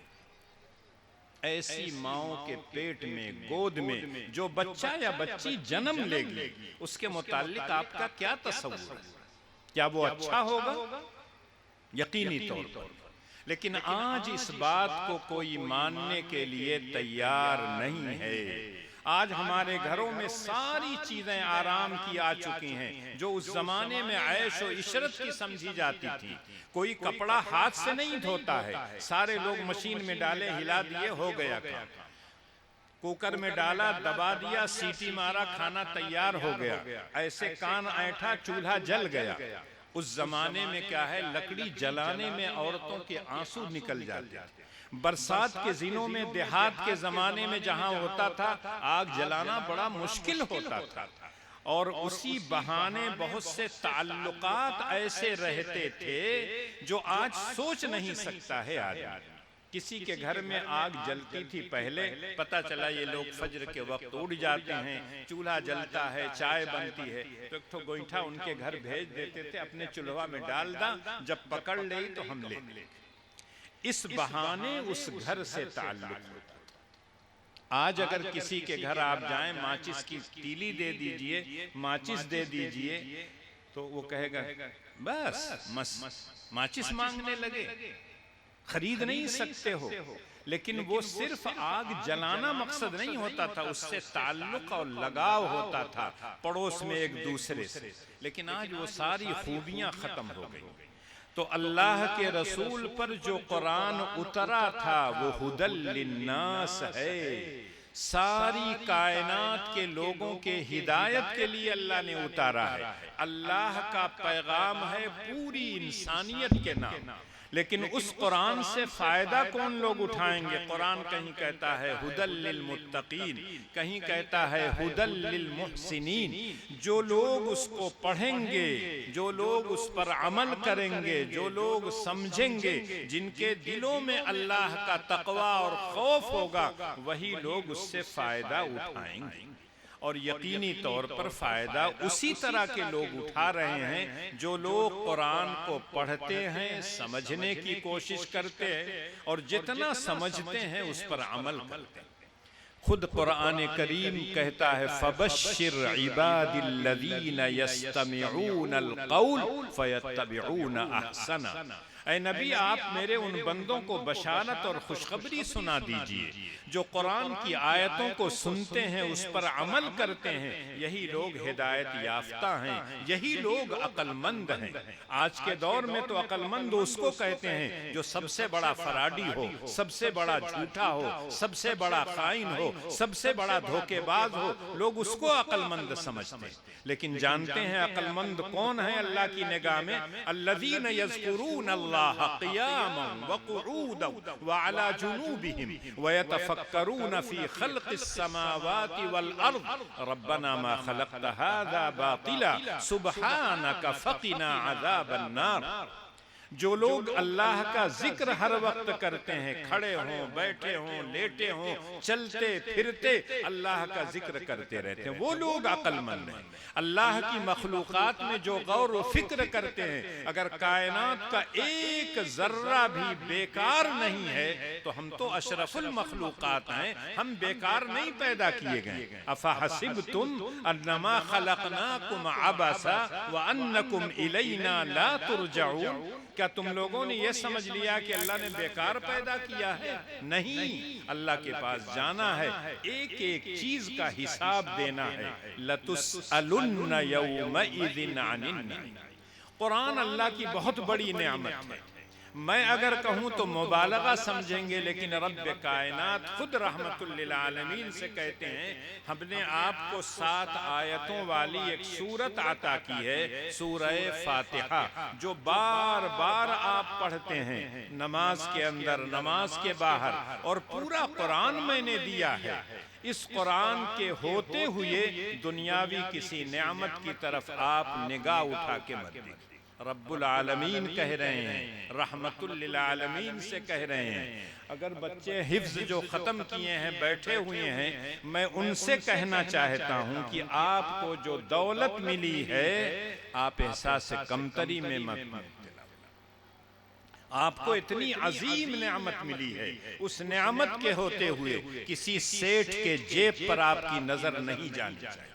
ایسی ماؤں کے پیٹ میں، گود میں جو بچہ یا بچی جنم لے گی، اس کے متعلق آپ کا کیا تصور ہے؟ کیا وہ اچھا ہوگا؟ یقینی طور پر. لیکن آج اس بات کو کوئی ماننے کے لیے تیار نہیں ہے. آج ہمارے گھروں میں ساری چیزیں آرام کی آ چکی ہیں جو اس زمانے میں عیش و عشرت کی سمجھی جاتی تھی. کوئی کپڑا ہاتھ سے نہیں دھوتا ہے، سارے لوگ مشین میں ڈالے، ہلا دیے، ہو گیا کام. کوکر میں ڈالا، دبا دیا، سیٹی مارا، کھانا تیار ہو گیا. ایسے کان اینٹھا، چولہا جل گیا. اس زمانے میں کیا ہے، لکڑی جلانے میں عورتوں کے آنسو نکل جاتے تھے. برسات کے دنوں میں دیہات کے زمانے میں جہاں ہوتا تھا، آگ جلانا بڑا مشکل ہوتا تھا. اور اسی بہانے بہت سے تعلقات ایسے رہتے تھے جو آج سوچ نہیں سکتا ہے آدمی. کسی کے گھر میں آگ جلتی تھی پہلے، پتا چلا یہ لوگ فجر کے وقت اٹھ جاتے ہیں، چولہا جلتا ہے، چائے بنتی ہے، تو ایک تو گوئٹھا ان کے گھر بھیج دیتے تھے، اپنے چولہا میں ڈال دا، جب پکڑ لئی تو ہم لے لیں. اس بہانے اس گھر سے تعلق ہوتا. آج اگر کسی کے گھر آپ جائیں، ماچس کی تیلی دے دیجئے، ماچس دے دیجئے، تو وہ کہے گا بس ماچس مانگنے لگے. خرید نہیں سکتے ہو. لیکن وہ صرف آگ جلانا مقصد نہیں ہوتا تھا، اس سے تعلق اور لگاؤ ہوتا تھا پڑوس میں ایک دوسرے سے. لیکن آج وہ ساری خوبیاں ختم ہو گئی. تو اللہ کے رسول پر جو قرآن اترا تھا وہ ہدی للناس ہے. ساری کائنات کے لوگوں کے ہدایت کے لیے اللہ نے اتارا ہے. اللہ کا پیغام ہے پوری انسانیت کے نام. لیکن اس قرآن سے فائدہ کون لوگ اٹھائیں گے؟ قرآن کہیں کہتا ہے ہدی للمتقین، کہیں کہتا ہے ہدی للمحسنین. جو لوگ اس کو پڑھیں گے، جو لوگ اس پر عمل کریں گے، جو لوگ سمجھیں گے، جن کے دلوں میں اللہ کا تقوی اور خوف ہوگا، وہی لوگ اس سے فائدہ اٹھائیں گے. اور یقینی طور پر فائدہ اسی طرح کے لوگ اٹھا رہے ہیں جو لوگ قرآن کو پڑھتے ہیں، سمجھنے کی کوشش کرتے ہیں، اور جتنا سمجھتے ہیں اس پر عمل کرتے ہیں. خود قرآن کریم کہتا ہے فَبَشِّرْ عِبَادِ الَّذِينَ يَسْتَمِعُونَ الْقَوْلَ فَيَتَّبِعُونَ أَحْسَنَهُ. اے نبی آپ میرے ان بندوں کو بشارت اور خوشخبری سنا دیجئے جو قرآن کی آیتوں کو سنتے ہیں اس پر عمل کرتے ہیں، یہی لوگ ہدایت یافتہ ہیں، یہی لوگ عقل مند ہیں۔ آج کے دور میں تو عقل مند اس کو کہتے ہیں جو سب سے بڑا فراڈی ہو، سب سے بڑا جھوٹا ہو، سب سے بڑا خائن ہو، سب سے بڑا دھوکے باز ہو، لوگ اس کو عقل مند سمجھتے ہیں۔ لیکن جانتے ہیں عقل مند کون ہے اللہ کی نگاہ میں؟ الذین یذکرون اللہ قیاما وقعودا وعلی جنوبہم ویتفکرون فی خلق السماوات والارض ربنا ما خلقت هذا باطلا سبحانک فقنا عذاب النار۔ جو لوگ اللہ کا ذکر ہر وقت کرتے ہیں، کھڑے ہوں، بیٹھے ہوں، لیٹے ہوں، چلتے پھرتے اللہ کا ذکر کرتے رہتے ہیں، وہ لوگ عقل مند ہیں۔ اللہ کی مخلوقات میں جو غور و فکر کرتے ہیں، اگر کائنات کا ایک ذرہ بھی بیکار نہیں ہے تو ہم تو اشرف المخلوقات ہیں، ہم بیکار نہیں پیدا کیے گئے۔ افحسبتم انما خلقناکم عبثا وانکم الینا لا ترجعون، کیا تم لوگوں نے یہ سمجھ لیا کہ اللہ نے بیکار پیدا کیا ہے؟ نہیں، اللہ کے پاس جانا ہے، ایک ایک چیز کا حساب دینا ہے۔ لَتُسْأَلُنَّ يَوْمَئِذٍ عَنِ النَّعِيمِ۔ قرآن اللہ کی بہت بڑی نعمت ہے۔ میں اگر کہوں تو مبالغہ سمجھیں گے، لیکن رب کائنات خود رحمت للعالمین سے کہتے ہیں ہم نے آپ کو 7 آیتوں والی ایک سورت عطا کی ہے، سورہ فاتحہ، جو بار بار آپ پڑھتے ہیں، نماز کے اندر، نماز کے باہر، اور پورا قرآن میں نے دیا ہے۔ اس قرآن کے ہوتے ہوئے دنیاوی کسی نعمت کی طرف آپ نگاہ اٹھا کے مت دیکھیں۔ رب العالمین کہہ رہے ہیں، رحمت للعالمین سے کہہ رہے ہیں۔ اگر بچے حفظ جو ختم کیے ہیں بیٹھے ہوئے ہیں، میں ان سے کہنا چاہتا ہوں کہ آپ کو جو دولت ملی ہے آپ احساس کمتری میں مت مبتلا۔ آپ کو اتنی عظیم نعمت ملی ہے، اس نعمت کے ہوتے ہوئے کسی سیٹھ کے جیب پر آپ کی نظر نہیں جانی چاہیے،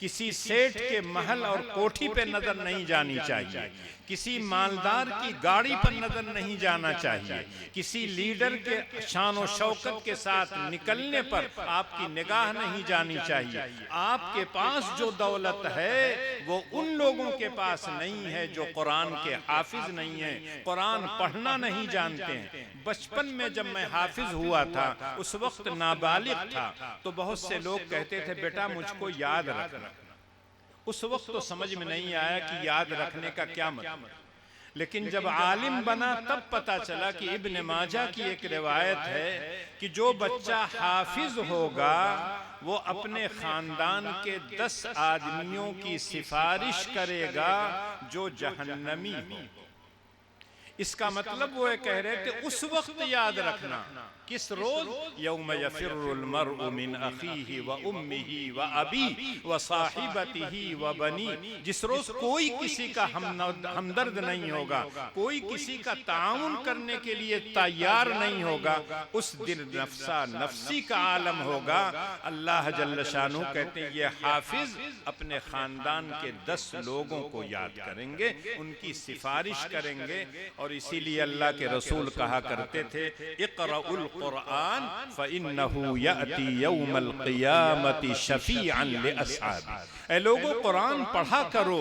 کسی سیٹھ کے محل اور کوٹھی پہ نظر نہیں جانی چاہیے، کسی مالدار کی گاڑی پر نظر نہیں جانا چاہیے، کسی لیڈر کے شان و شوکت کے ساتھ نکلنے پر آپ کی نگاہ نہیں جانی چاہیے۔ آپ کے پاس جو دولت ہے وہ ان لوگوں کے پاس نہیں ہے جو قرآن کے حافظ نہیں ہیں، قرآن پڑھنا نہیں جانتے ہیں۔ بچپن میں جب میں حافظ ہوا تھا، اس وقت نابالغ تھا، تو بہت سے لوگ کہتے تھے بیٹا مجھ کو یاد رکھنا۔ اس وقت تو سمجھ میں نہیں آیا کہ یاد رکھنے کا کیا مطلب، لیکن جب عالم بنا تب پتا چلا کہ ابن ماجہ کی ایک روایت ہے کہ جو بچہ حافظ ہوگا وہ اپنے خاندان کے 10 آدمیوں کی سفارش کرے گا جو جہنمی ہو۔ اس کا مطلب وہ کہہ رہے تھے اس وقت یاد رکھنا، کس روز؟ یوم یفر المرء من اخیہ و امہ و ابی و صاحبتہ و بنی، جس روز کوئی کسی کا ہمدرد نہیں ہوگا، کوئی کسی کا تعاون کرنے کے لیے تیار نہیں ہوگا، اس دن نفسا نفسی کا عالم ہوگا۔ اللہ جل شانہ کہتے ہیں یہ حافظ اپنے خاندان کے 10 لوگوں کو یاد کریں گے، ان کی سفارش کریں گے، اور اسی لیے اللہ کے رسول کہا کرتے تھے اقرأوا القرآن فإنه يأتي يوم القیامة شفیعا لأصحابہ۔ اے لوگوں قرآن پڑھا کرو،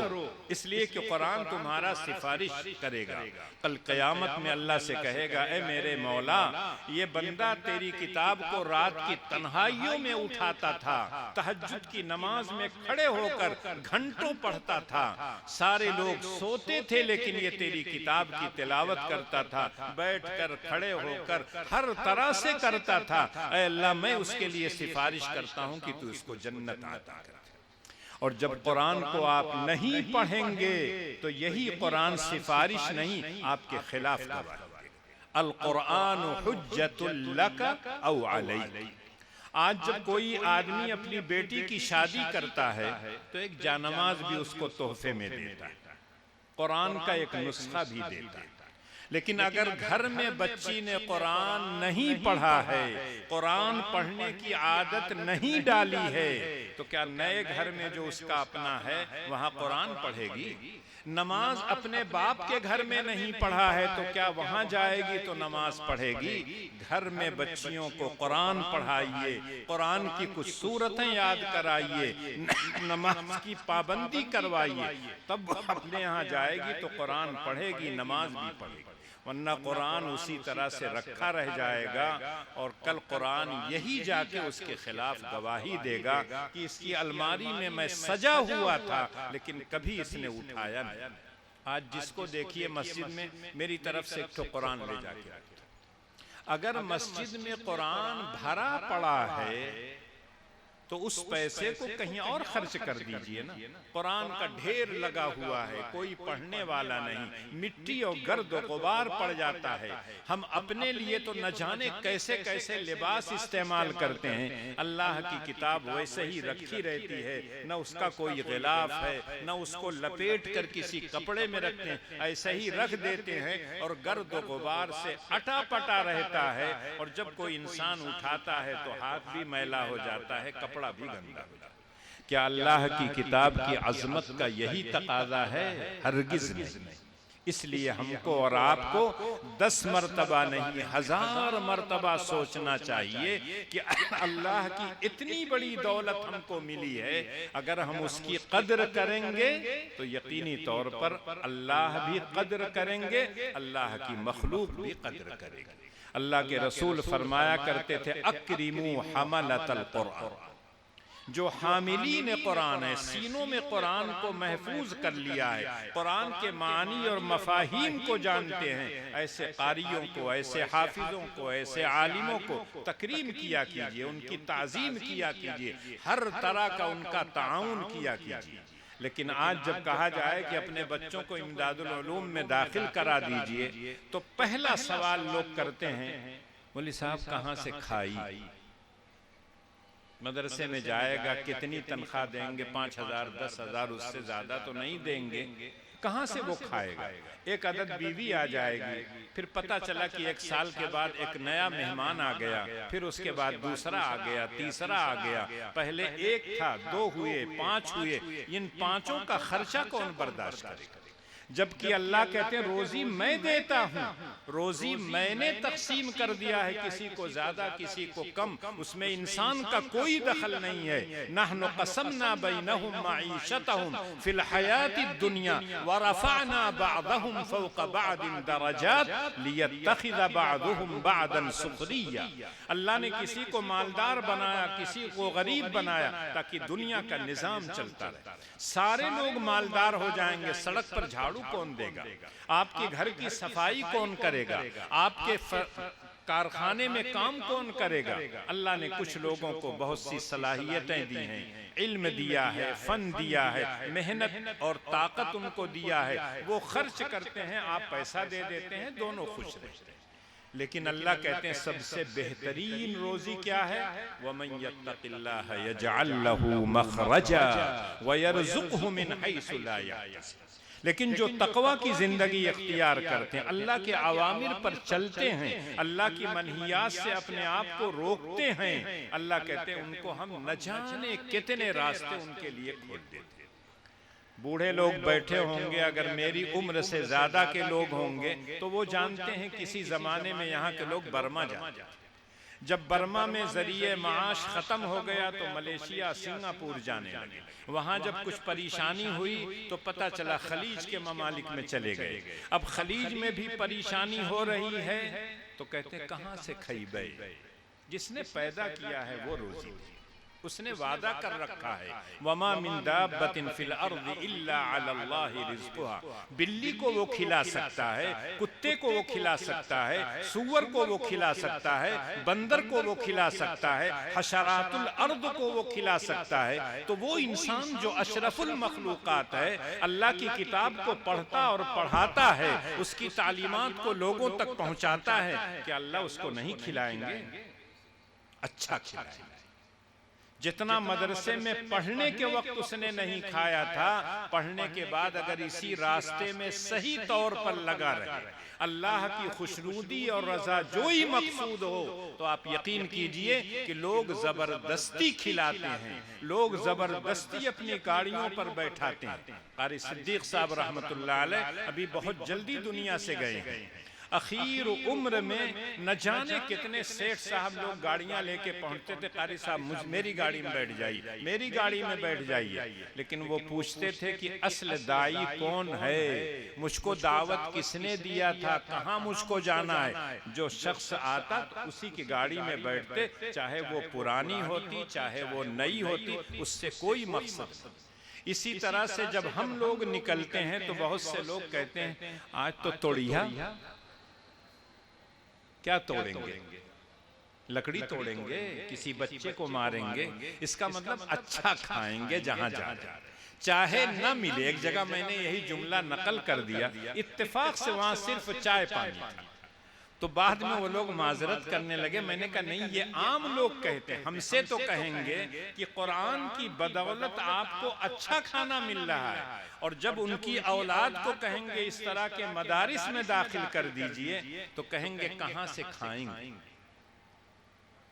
اس لیے کہ قرآن تمہارا سفارش کرے گا۔ کل قیامت میں اللہ سے کہے گا اے میرے مولا، یہ بندہ تیری کتاب کو رات کی تنہائیوں میں اٹھاتا تھا، تہجد کی نماز میں کھڑے ہو کر گھنٹوں پڑھتا تھا، سارے لوگ سوتے تھے لیکن یہ تیری کتاب کی تلاوت کرتا تھا، بیٹھ کر کھڑے ہو کر ہر طرح سے کرتا تھا۔ اے اللہ میں اس کے لیے سفارش کرتا ہوں کہ تو اس کو جنت عطا کر۔ اور جب قرآن کو آپ نہیں پڑھیں گے تو یہی قرآن سفارش نہیں آپ کے خلاف گواہی دے گا۔ القرآن حجت لک او علیک۔ آج جب کوئی آدمی اپنی بیٹی کی شادی کرتا ہے تو ایک جانماز بھی اس کو تحفے میں دیتا ہے، قرآن کا ایک نسخہ بھی دیتا ہے، لیکن اگر گھر میں بچی نے قرآن نہیں پڑھا ہے، قرآن پڑھنے کی عادت نہیں ڈالی ہے، تو کیا نئے گھر میں جو اس کا اپنا ہے وہاں قرآن پڑھے گی؟ نماز اپنے باپ کے گھر میں نہیں پڑھا ہے تو کیا وہاں جائے گی تو نماز پڑھے گی؟ گھر میں بچیوں کو قرآن پڑھائیے، قرآن کی کچھ سورتیں یاد کرائیے، نماز کی پابندی کروائیے، تب اپنے یہاں جائے گی تو قرآن پڑھے گی، نماز بھی پڑھے گی۔ ورنہ قرآن اسی طرح سے رکھا رہ جائے گا، اور کل قرآن یہی جا کے اس کے خلاف گواہی دے گا کہ اس کی الماری میں سجا ہوا تھا لیکن کبھی اس نے اٹھایا نہیں۔ آج جس کو دیکھیے مسجد میں میری طرف سے ایک تو قرآن لے جا کے رکھتا۔ اگر مسجد میں قرآن بھرا پڑا ہے تو اس پیسے کو کہیں اور خرچ کر دیجئے نا۔ قرآن کا ڈھیر لگا ہوا ہے، کوئی پڑھنے والا نہیں، مٹی اور گرد و غبار پڑ جاتا ہے۔ ہم اپنے لیے تو نہ جانے کیسے کیسے لباس استعمال کرتے ہیں، اللہ کی کتاب ویسے ہی رکھی رہتی ہے، نہ اس کا کوئی غلاف ہے، نہ اس کو لپیٹ کر کسی کپڑے میں رکھتے ہیں، ایسے ہی رکھ دیتے ہیں، اور گرد و غبار سے اٹا پٹا رہتا ہے، اور جب کوئی انسان اٹھاتا ہے تو ہاتھ بھی میلا ہو جاتا ہے، کپڑا بھی گندا ہو جاتا ہے۔ کیا اللہ کی کتاب کی عظمت کا یہی تقاضا ہے؟ ہرگز نہیں۔ اس لیے ہم کو اور آپ کو 10 مرتبہ نہیں 1000 مرتبہ سوچنا چاہیے کہ اللہ کی اتنی بڑی دولت ہم کو ملی ہے، اگر ہم اس کی قدر کریں گے تو یقینی طور پر اللہ بھی قدر کریں گے، اللہ کی مخلوق بھی قدر کرے گی۔ اللہ کے رسول فرمایا کرتے تھے اکرموا حملۃ القرآن، جو حاملین قرآن ہے، سینوں میں قرآن کو محفوظ کر لیا ہے، قرآن کے معنی اور مفاہیم کو جانتے ہیں، ایسے قاریوں کو، ایسے حافظوں کو، ایسے عالموں کو تکریم کیا کیجئے، ان کی تعظیم کیا کیجئے، ہر طرح کا ان کا تعاون کیا کیجئے۔ لیکن آج جب کہا جائے کہ اپنے بچوں کو امداد العلوم میں داخل کرا دیجئے تو پہلا سوال لوگ کرتے ہیں، مولوی صاحب کہاں سے کھائی؟ مدرسے میں جائے گا، کتنی تنخواہ دیں گے؟ 5000 10,000، اس سے زیادہ تو نہیں دیں گے، کہاں سے وہ کھائے گا؟ ایک عدد بیوی آ جائے گی، پھر پتہ چلا کہ 1 سال کے بعد ایک نیا مہمان آ گیا، پھر اس کے بعد دوسرا آ گیا، تیسرا آ گیا، پہلے 1 تھا، 2 ہوئے، 5 ہوئے، ان 5 کا خرچہ کون برداشت کرے گا؟ جبکہ اللہ کہتے ہیں روزی میں دیتا ہوں، روزی میں نے تقسیم کر دیا ہے، کسی کو زیادہ کسی کو کم، اس میں انسان کا کوئی دخل نہیں ہے۔ نحن قسمنا بینہم معیشتہم فی الحیات الدنیا ورفعنا بعضہم فوق بعض درجات لیتخذ بعضہم بعضا سخریا۔ اللہ نے کسی کو مالدار بنایا، کسی کو غریب بنایا، تاکہ دنیا کا نظام چلتا رہے۔ سارے لوگ مالدار ہو جائیں گے، سڑک پر جھاڑو کون دے گا؟ آپ کے گھر کی صفائی کون کرے گا؟ آپ کے کارخانے میں کام کون کرے گا؟ اللہ نے کچھ لوگوں کو بہت سی صلاحیتیں دی ہیں، علم دیا ہے، فن دیا ہے، محنت اور طاقت ان کو دیا ہے، وہ خرچ کرتے ہیں، آپ پیسہ دے دیتے ہیں، دونوں خوش رہتے ہیں۔ لیکن اللہ کہتے ہیں سب سے بہترین روزی کیا ہے؟ وَمَن يَتَّقِ اللَّهَ يَجْعَلْ لَهُ مَخْرَجًا وَيَرْزُقْهُ مِنْ حَيْثُ لَا يَحْتَسِبُ۔ لیکن جو تقوی کی زندگی اختیار کرتے ہیں، اللہ کے اوامر پر چلتے ہیں، اللہ کی منہیات سے اپنے آپ کو روکتے ہیں، اللہ کہتے ہیں ان کو ہم نہ جانے کتنے راستے ان کے لیے کھول دیتے ہیں۔ بوڑھے لوگ بیٹھے ہوں گے، اگر میری عمر سے زیادہ کے لوگ ہوں گے تو وہ جانتے ہیں کسی زمانے میں یہاں کے لوگ برما جاتے ہیں۔ جب برما میں ذریعہ معاش ختم ہو گیا تو ملیشیا، سنگاپور جانے لگے، وہاں جب کچھ پریشانی ہوئی تو پتہ چلا خلیج کے ممالک میں چلے گئے۔ اب خلیج میں بھی پریشانی ہو رہی ہے تو کہتے ہیں کہاں سے کھائی بے؟ جس نے پیدا کیا ہے وہ روزی دے، اس نے وعدہ کر رکھا ہے وَمَا مِن دَابَّةٍ فِي الْأَرْضِ إِلَّا عَلَى اللَّهِ رِزْقُهَا۔ بلی کو وہ کھلا سکتا ہے، کتے کو وہ کھلا سکتا ہے، سور کو وہ کھلا سکتا ہے، بندر کو وہ کھلا سکتا ہے، حشرات الارض کو وہ کھلا سکتا ہے۔ تو وہ انسان جو اشرف المخلوقات ہے، اللہ کی کتاب کو پڑھتا اور پڑھاتا ہے، اس کی تعلیمات کو لوگوں تک پہنچاتا ہے، کہ اللہ اس کو نہیں کھلائیں گے؟ اچھا کھلائیں گے۔ جتنا مدرسے میں پڑھنے کے وقت اس نے نہیں کھایا تھا، پڑھنے کے بعد اگر اسی راستے میں صحیح طور پر لگا رہے، اللہ کی خوشنودی اور رضا جوئی مقصود ہو، تو آپ یقین کیجئے کہ لوگ زبردستی کھلاتے ہیں، لوگ زبردستی اپنی گاڑیوں پر بیٹھاتے ہیں۔ قاری صدیق صاحب رحمت اللہ علیہ ابھی بہت جلدی دنیا سے گئے ہیں، اخیر عمر میں نہ جانے کتنے سیٹھ صاحب لوگ گاڑیاں لے کے پہنچتے تھے، قاری صاحب میری گاڑی میں بیٹھ جائیے، میری گاڑی میں بیٹھ جائیے، لیکن وہ پوچھتے تھے کہ اصل دائی کون ہے، مجھ کو دعوت کس نے دیا تھا، کہاں مجھ کو جانا ہے۔ جو شخص آتا تو اسی کی گاڑی میں بیٹھتے، چاہے وہ پرانی ہوتی چاہے وہ نئی ہوتی، اس سے کوئی مقصد نہیں۔ اسی طرح سے جب ہم لوگ نکلتے ہیں تو بہت سے لوگ کہتے ہیں آج تو توڑیا، کیا توڑیں گے؟ لکڑی توڑیں گے، کسی بچے کو ماریں گے، اس کا مطلب اچھا کھائیں گے جہاں جا چاہے نہ ملے۔ ایک جگہ میں نے یہی جملہ نقل کر دیا، اتفاق سے وہاں صرف چائے پانی تھا، تو بعد میں وہ لوگ معذرت کرنے لگے، میں نے کہا نہیں، یہ عام لوگ کہتے ہیں، ہم سے تو کہیں گے کہ قرآن کی بدولت آپ کو اچھا کھانا مل رہا ہے، اور جب ان کی اولاد کو کہیں گے اس طرح کے مدارس میں داخل کر دیجئے تو کہیں گے کہاں سے کھائیں گے۔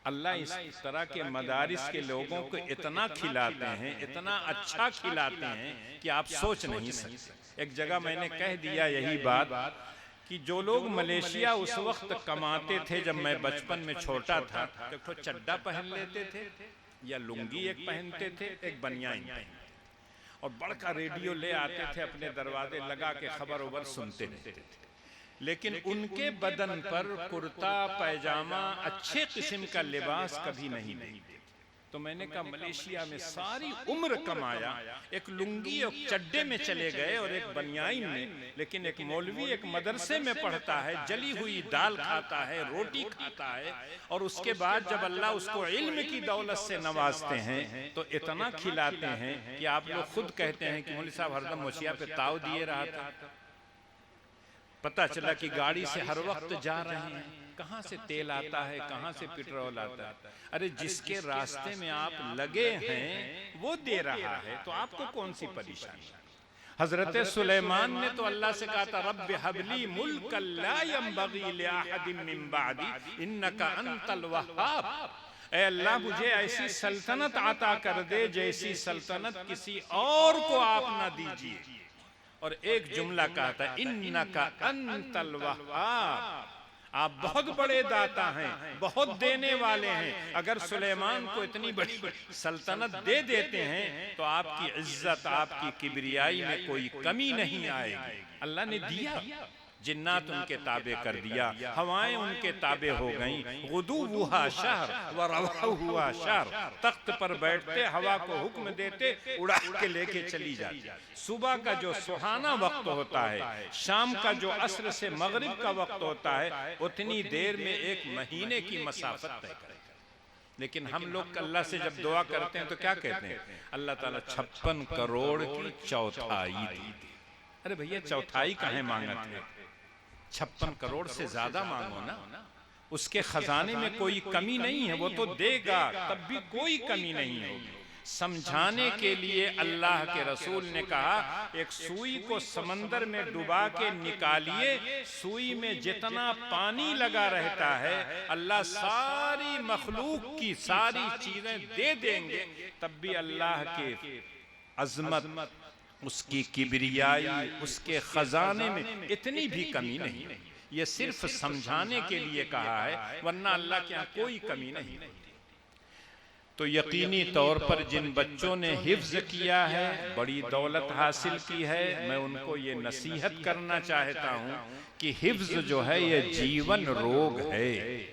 اللہ اس طرح کے مدارس کے لوگوں کو اتنا کھلاتے ہیں، اتنا اچھا کھلاتے ہیں کہ آپ سوچ نہیں سکتے۔ ایک جگہ میں نے کہہ دیا یہی بات کہ جو لوگ ملیشیا اس وقت کماتے تھے، جب میں بچپن میں چھوٹا تھا، ایک تو چڈا پہن لیتے تھے یا لنگی ایک پہنتے تھے، ایک بنیان پہنتے تھے، اور بڑکا ریڈیو لے آتے تھے، اپنے دروازے لگا کے خبر اوبر سنتے رہتے تھے، لیکن ان کے بدن پر کرتا پیجامہ اچھے قسم کا لباس کبھی نہیں دیکھتے۔ تو میں نے کہا ملیشیا میں ساری عمر کمایا، ایک لنگی اور چڈے میں چلے گئے اور ایک بنیان میں، لیکن ایک مولوی ایک مدرسے میں پڑھتا ہے، جلی ہوئی دال کھاتا ہے، روٹی کھاتا ہے، اور اس کے بعد جب اللہ اس کو علم کی دولت سے نوازتے ہیں تو اتنا کھلاتے ہیں کہ آپ لوگ خود کہتے ہیں کہ مولوی صاحب ہردم موچیا پہ تاؤ دیے رہا تھا، پتہ چلا کہ گاڑی سے ہر وقت جا رہے ہیں، کہاں سے تیل آتا ہے، کہاں سے پیٹرول آتا ہے۔ ارے جس کے راستے میں آپ لگے ہیں وہ دے رہا ہے، تو آپ کو کون سی پریشانی؟ حضرت سلیمان نے تو اللہ سے کہا تھا رب ہب لی ملکا لا ينبغی لأحد من بعدی انک انت الوہاب، اے اللہ مجھے ایسی سلطنت عطا کر دے جیسی سلطنت کسی اور کو آپ نہ دیجیے۔ اور ایک جملہ کہا تھا انک انت الوہاب، آپ بہت بڑے داتا ہیں، بہت دینے والے ہیں۔ اگر سلیمان کو اتنی بڑی سلطنت دے دیتے ہیں تو آپ کی عزت، آپ کی کبریائی میں کوئی کمی نہیں آئے گی۔ اللہ نے دیا، جنات ان کے تابع کر دیا، ہوائیں ان کے تابع ہو گئیں، غدوها شہر ورواحها شہر، تخت پر بیٹھتے، ہوا کو حکم دیتے، اڑا کے لے کے چلی جاتی۔ صبح کا جو سہانا وقت ہوتا ہے، شام کا جو عصر سے مغرب کا وقت ہوتا ہے، اتنی دیر میں ایک مہینے کی مسافت طے کرے گا۔ لیکن ہم لوگ اللہ سے جب دعا کرتے ہیں تو کیا کہتے ہیں؟ اللہ تعالیٰ 56 کروڑ کی چوتھائی دی۔ ارے بھئیہ چوتھائی کہیں مانگت ہے، 56 کروڑ سے زیادہ مانگو نا، اس کے خزانے میں کوئی کمی نہیں ہے، وہ تو دے گا، تب بھی کوئی کمی نہیں ہوگی۔ سمجھانے کے لیے اللہ کے رسول نے کہا ایک سوئی کو سمندر میں ڈبا کے نکالیے، سوئی میں جتنا پانی لگا رہتا ہے اللہ ساری مخلوق کی ساری چیزیں دے دیں گے، تب بھی اللہ کے عظمت، اس کی کبریائی، اس کے خزانے میں اتنی بھی کمی نہیں۔ یہ صرف سمجھانے کے لیے کہا ہے، ورنہ اللہ کے ہاں کوئی کمی نہیں۔ تو یقینی طور پر جن بچوں نے حفظ کیا ہے، بڑی دولت حاصل کی ہے، میں ان کو یہ نصیحت کرنا چاہتا ہوں کہ حفظ جو ہے یہ جیون روگ ہے۔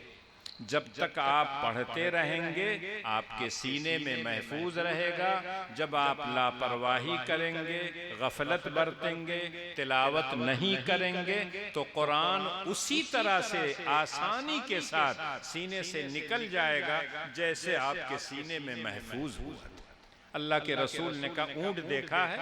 جب تک آپ پڑھتے رہیں گے آپ کے سینے میں محفوظ رہے گا، جب آپ لاپرواہی کریں گے، غفلت برتیں گے، تلاوت نہیں کریں گے تو قرآن اسی طرح سے آسانی کے ساتھ سینے سے نکل جائے گا جیسے آپ کے سینے میں محفوظ ہوا۔ اللہ کے رسول نے کہا اونٹ دیکھا ہے،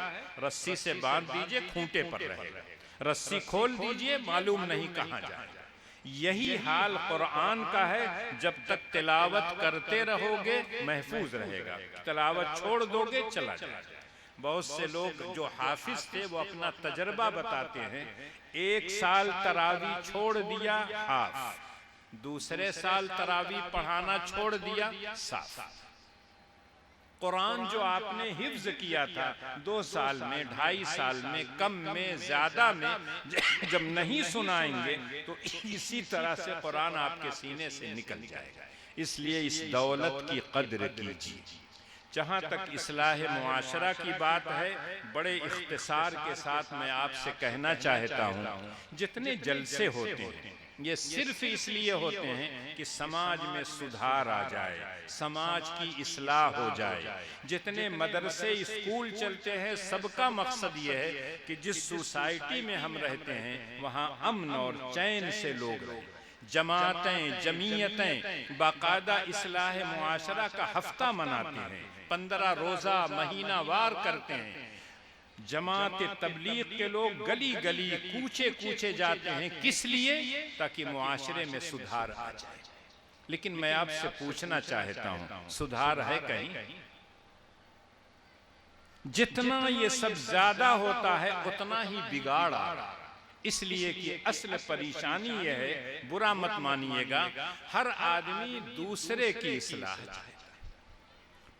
رسی سے باندھ دیجئے کھونٹے پر رہے گا، رسی کھول دیجئے معلوم نہیں کہاں جائے گا۔ یہی حال قرآن کا ہے، جب تک تلاوت کرتے رہو گے محفوظ رہے گا، تلاوت چھوڑ دو گے چلا جائے گا۔ بہت سے لوگ جو حافظ تھے وہ اپنا تجربہ بتاتے ہیں، 1 سال تراویح چھوڑ دیا حاف، دوسرے سال تراویح پڑھانا چھوڑ دیا صاف۔ قرآن جو آپ نے حفظ کیا تھا 2 سال میں، 2.5 سال میں، کم میں، زیادہ میں، جب نہیں سنائیں گے تو اسی طرح سے قرآن آپ کے سینے سے نکل جائے گا۔ اس لیے اس دولت کی قدر کیجیے۔ جہاں تک اصلاح معاشرہ کی بات ہے، بڑے اختصار کے ساتھ میں آپ سے کہنا چاہتا ہوں، جتنے جلسے ہوتے ہیں یہ صرف اس لیے ہوتے ہیں کہ سماج میں سدھار آ جائے، سماج کی اصلاح ہو جائے۔ جتنے مدرسے اسکول چلتے ہیں سب کا مقصد یہ ہے کہ جس سوسائٹی میں ہم رہتے ہیں وہاں امن اور چین سے لوگ رہیں۔ جماعتیں، جمعیتیں باقاعدہ اصلاح معاشرہ کا ہفتہ مناتے ہیں، 15 روزہ مہینہ وار کرتے ہیں۔ جماعت تبلیغ کے لوگ گلی گلی کوچے کوچے جاتے ہیں، کس لیے؟ تاکہ معاشرے میں سدھار آ جائے۔ لیکن میں آپ سے پوچھنا چاہتا ہوں، سدھار ہے کہیں؟ جتنا یہ سب زیادہ ہوتا ہے اتنا ہی بگاڑ آ رہا ہے۔ اس لیے کہ اصل پریشانی یہ ہے، برا مت مانیے گا، ہر آدمی دوسرے کی اصلاح چاہتا ہے۔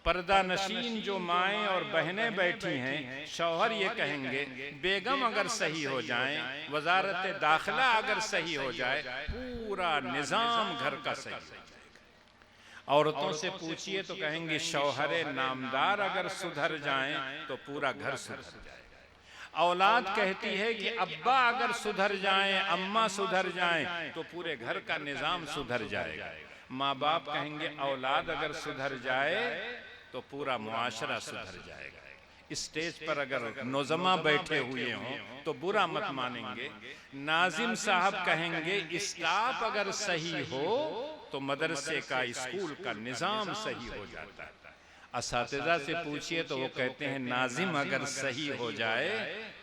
پردہ نشین جو مائیں اور بہنیں بیٹھی ہیں، شوہر یہ کہیں گے بیگم اگر صحیح ہو جائیں، وزارت داخلہ اگر صحیح ہو جائے، پورا نظام گھر کا صحیح ہو جائے گا۔ عورتوں سے پوچھئے تو کہیں گے شوہر نامدار اگر سدھر جائیں تو پورا گھر سدھر جائے گا۔ اولاد کہتی ہے کہ ابا اگر سدھر جائیں، اماں سدھر جائیں تو پورے گھر کا نظام سدھر جائے گا۔ ماں باپ کہیں گے اولاد اگر سدھر جائے تو پورا معاشرہ سدھر جائے گا۔ اسٹیج پر اگر نظما بیٹھے ہوئے ہوں تو برا مت مانیں گے، ناظم صاحب کہیں گے اسٹاف اگر صحیح ہو تو مدرسے کا، اسکول کا نظام صحیح ہو جاتا ہے۔ اساتذہ سے پوچھئے تو وہ کہتے ہیں ناظم اگر صحیح ہو جائے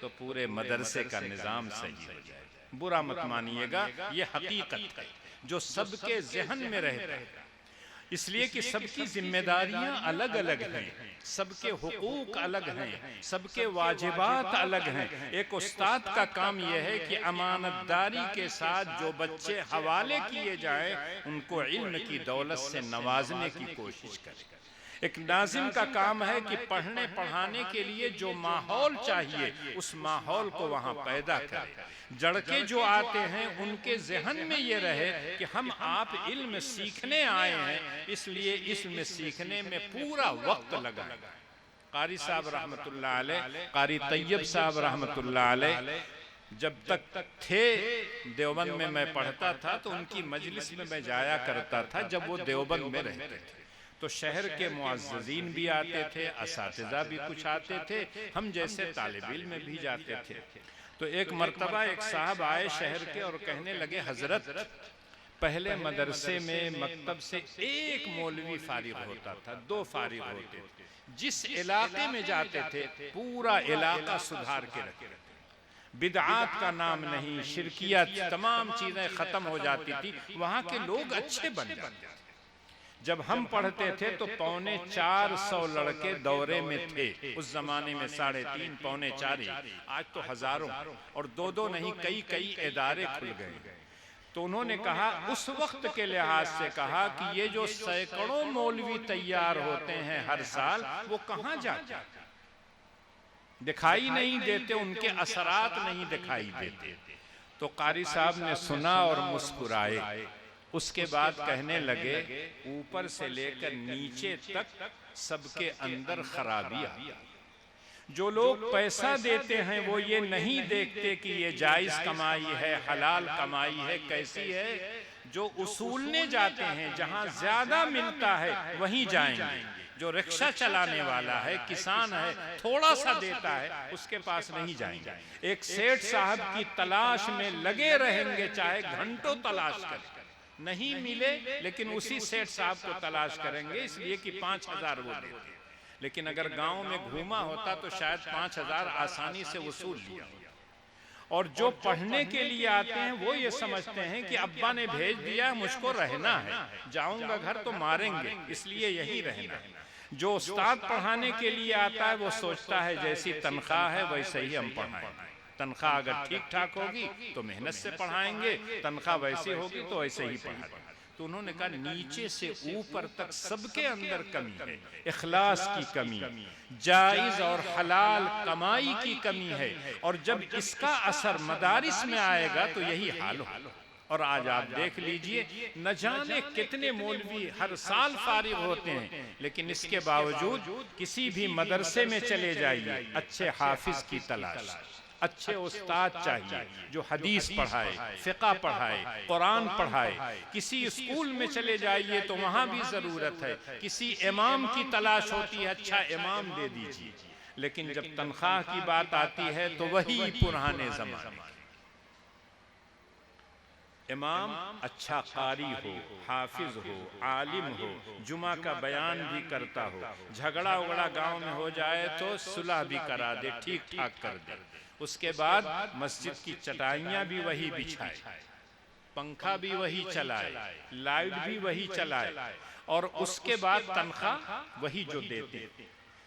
تو پورے مدرسے کا نظام صحیح ہو جائے۔ برا مت مانیے گا، یہ حقیقت ہے جو سب کے ذہن میں رہتا ہے۔ اس لیے کہ سب کی ذمہ داریاں الگ الگ ہیں، سب کے حقوق الگ ہیں، سب کے واجبات الگ ہیں۔ ایک استاد کا کام یہ ہے کہ امانت داری کے ساتھ جو بچے حوالے کیے جائیں ان کو علم کی دولت سے نوازنے کی کوشش کرے۔ ایک ناظم کا کام ہے کہ پڑھنے پڑھانے کے لیے جو ماحول چاہیے اس ماحول کو وہاں پیدا کرے۔ جڑکے جو آتے ہیں ان کے ذہن میں یہ رہے کہ ہم آپ علم سیکھنے آئے ہیں، اس لیے علم سیکھنے میں پورا وقت لگائیں۔ قاری صاحب رحمت اللہ علیہ، قاری طیب صاحب رحمت اللہ علیہ جب تک تھے دیوبند میں میں پڑھتا تھا تو ان کی مجلس میں میں جایا کرتا تھا جب وہ دیوبند میں رہتے تھے۔ تو شہر کے معززین بھی آتے تھے، اساتذہ بھی کچھ آتے تھے، ہم جیسے طالب علم بھی جاتے تھے۔ تو ایک مرتبہ ایک صاحب آئے شہر کے اور کہنے لگے حضرت پہلے مدرسے میں مکتب سے 1 مولوی فارغ ہوتا تھا، 2 فارغ ہوتے تھے، جس علاقے میں جاتے تھے پورا علاقہ سدھار کے رکھتے تھے، بدعات کا نام نہیں، شرکیات، تمام چیزیں ختم ہو جاتی تھی، وہاں کے لوگ اچھے بن جاتے تھے۔ جب ہم پڑھتے تھے تو 450 لڑکے دورے میں تھے، اس زمانے میں 3.5 پونے 4، آج تو ہزاروں، اور 2 نہیں کئی ادارے کھل گئے۔ تو انہوں نے کہا اس وقت کے لحاظ سے کہا کہ یہ جو سینکڑوں مولوی تیار ہوتے ہیں ہر سال وہ کہاں جاتے ہیں؟ دکھائی نہیں دیتے، ان کے اثرات نہیں دکھائی دیتے۔ تو قاری صاحب نے سنا اور مسکرائے، اس کے بعد کہنے لگے اوپر سے لے کر نیچے تک سب کے اندر خرابی آئی۔ جو لوگ پیسہ دیتے ہیں وہ یہ نہیں دیکھتے کہ یہ جائز کمائی ہے، حلال کمائی ہے، کیسی ہے۔ جو اصولنے جاتے ہیں جہاں زیادہ ملتا ہے وہیں جائیں گے۔ جو رکشہ چلانے والا ہے، کسان ہے، تھوڑا سا دیتا ہے اس کے پاس نہیں جائیں گے۔ ایک سیٹھ صاحب کی تلاش میں لگے رہیں گے، چاہے گھنٹوں تلاش کریں، نہیں ملے لیکن اسی سیٹھ صاحب کو تلاش کریں گے، اس لیے کہ 5000 وہ دیتے ہیں۔ لیکن اگر گاؤں میں گھوما ہوتا تو شاید 5000 آسانی سے وصول لیا ہوتا۔ اور جو پڑھنے کے لیے آتے ہیں وہ یہ سمجھتے ہیں کہ ابا نے بھیج دیا مجھ کو رہنا ہے، جاؤں گا گھر تو ماریں گے، اس لیے یہی رہنا ہے۔ جو استاد پڑھانے کے لیے آتا ہے وہ سوچتا ہے جیسی تنخواہ ہے ویسے ہی ہم پڑھائیں گے، تنخواہ اگر ٹھیک ٹھاک ہوگی تو محنت سے پڑھائیں گے، تنخواہ ویسی ہوگی تو ایسے ہی پڑھائیں گے۔ تو انہوں نے کہا نیچے سے اوپر تک سب کے اندر کمی ہے، اخلاص کی کمی، جائز اور حلال کمائی کی کمی ہے، اور جب اس کا اثر مدارس میں آئے گا تو یہی حال ہو۔ اور آج آپ دیکھ لیجئے نہ جانے کتنے مولوی ہر سال فارغ ہوتے ہیں، لیکن اس کے باوجود کسی بھی مدرسے میں چلے جائیے اچھے حافظ کی تلاش، اچھے استاد چاہیے جو حدیث پڑھائے، فقہ پڑھائے، قرآن پڑھائے۔ کسی اسکول میں چلے جائیے تو وہاں بھی ضرورت ہے، کسی امام کی تلاش ہوتی ہے، اچھا امام دے دیجیے۔ لیکن جب تنخواہ کی بات آتی ہے تو وہی پرانے زمانے، امام اچھا قاری ہو، حافظ ہو، عالم ہو، جمعہ کا بیان بھی کرتا ہو، جھگڑا اگڑا گاؤں میں ہو جائے تو صلح بھی کرا دے، ٹھیک ٹھاک کر دے۔ اس کے بعد مسجد کی چٹائیاں بھی وہی بچھائے، پنکھا بھی وہی چلائے، لائٹ بھی وہی چلائے، اور اس کے بعد تنخواہ وہی جو دیتے۔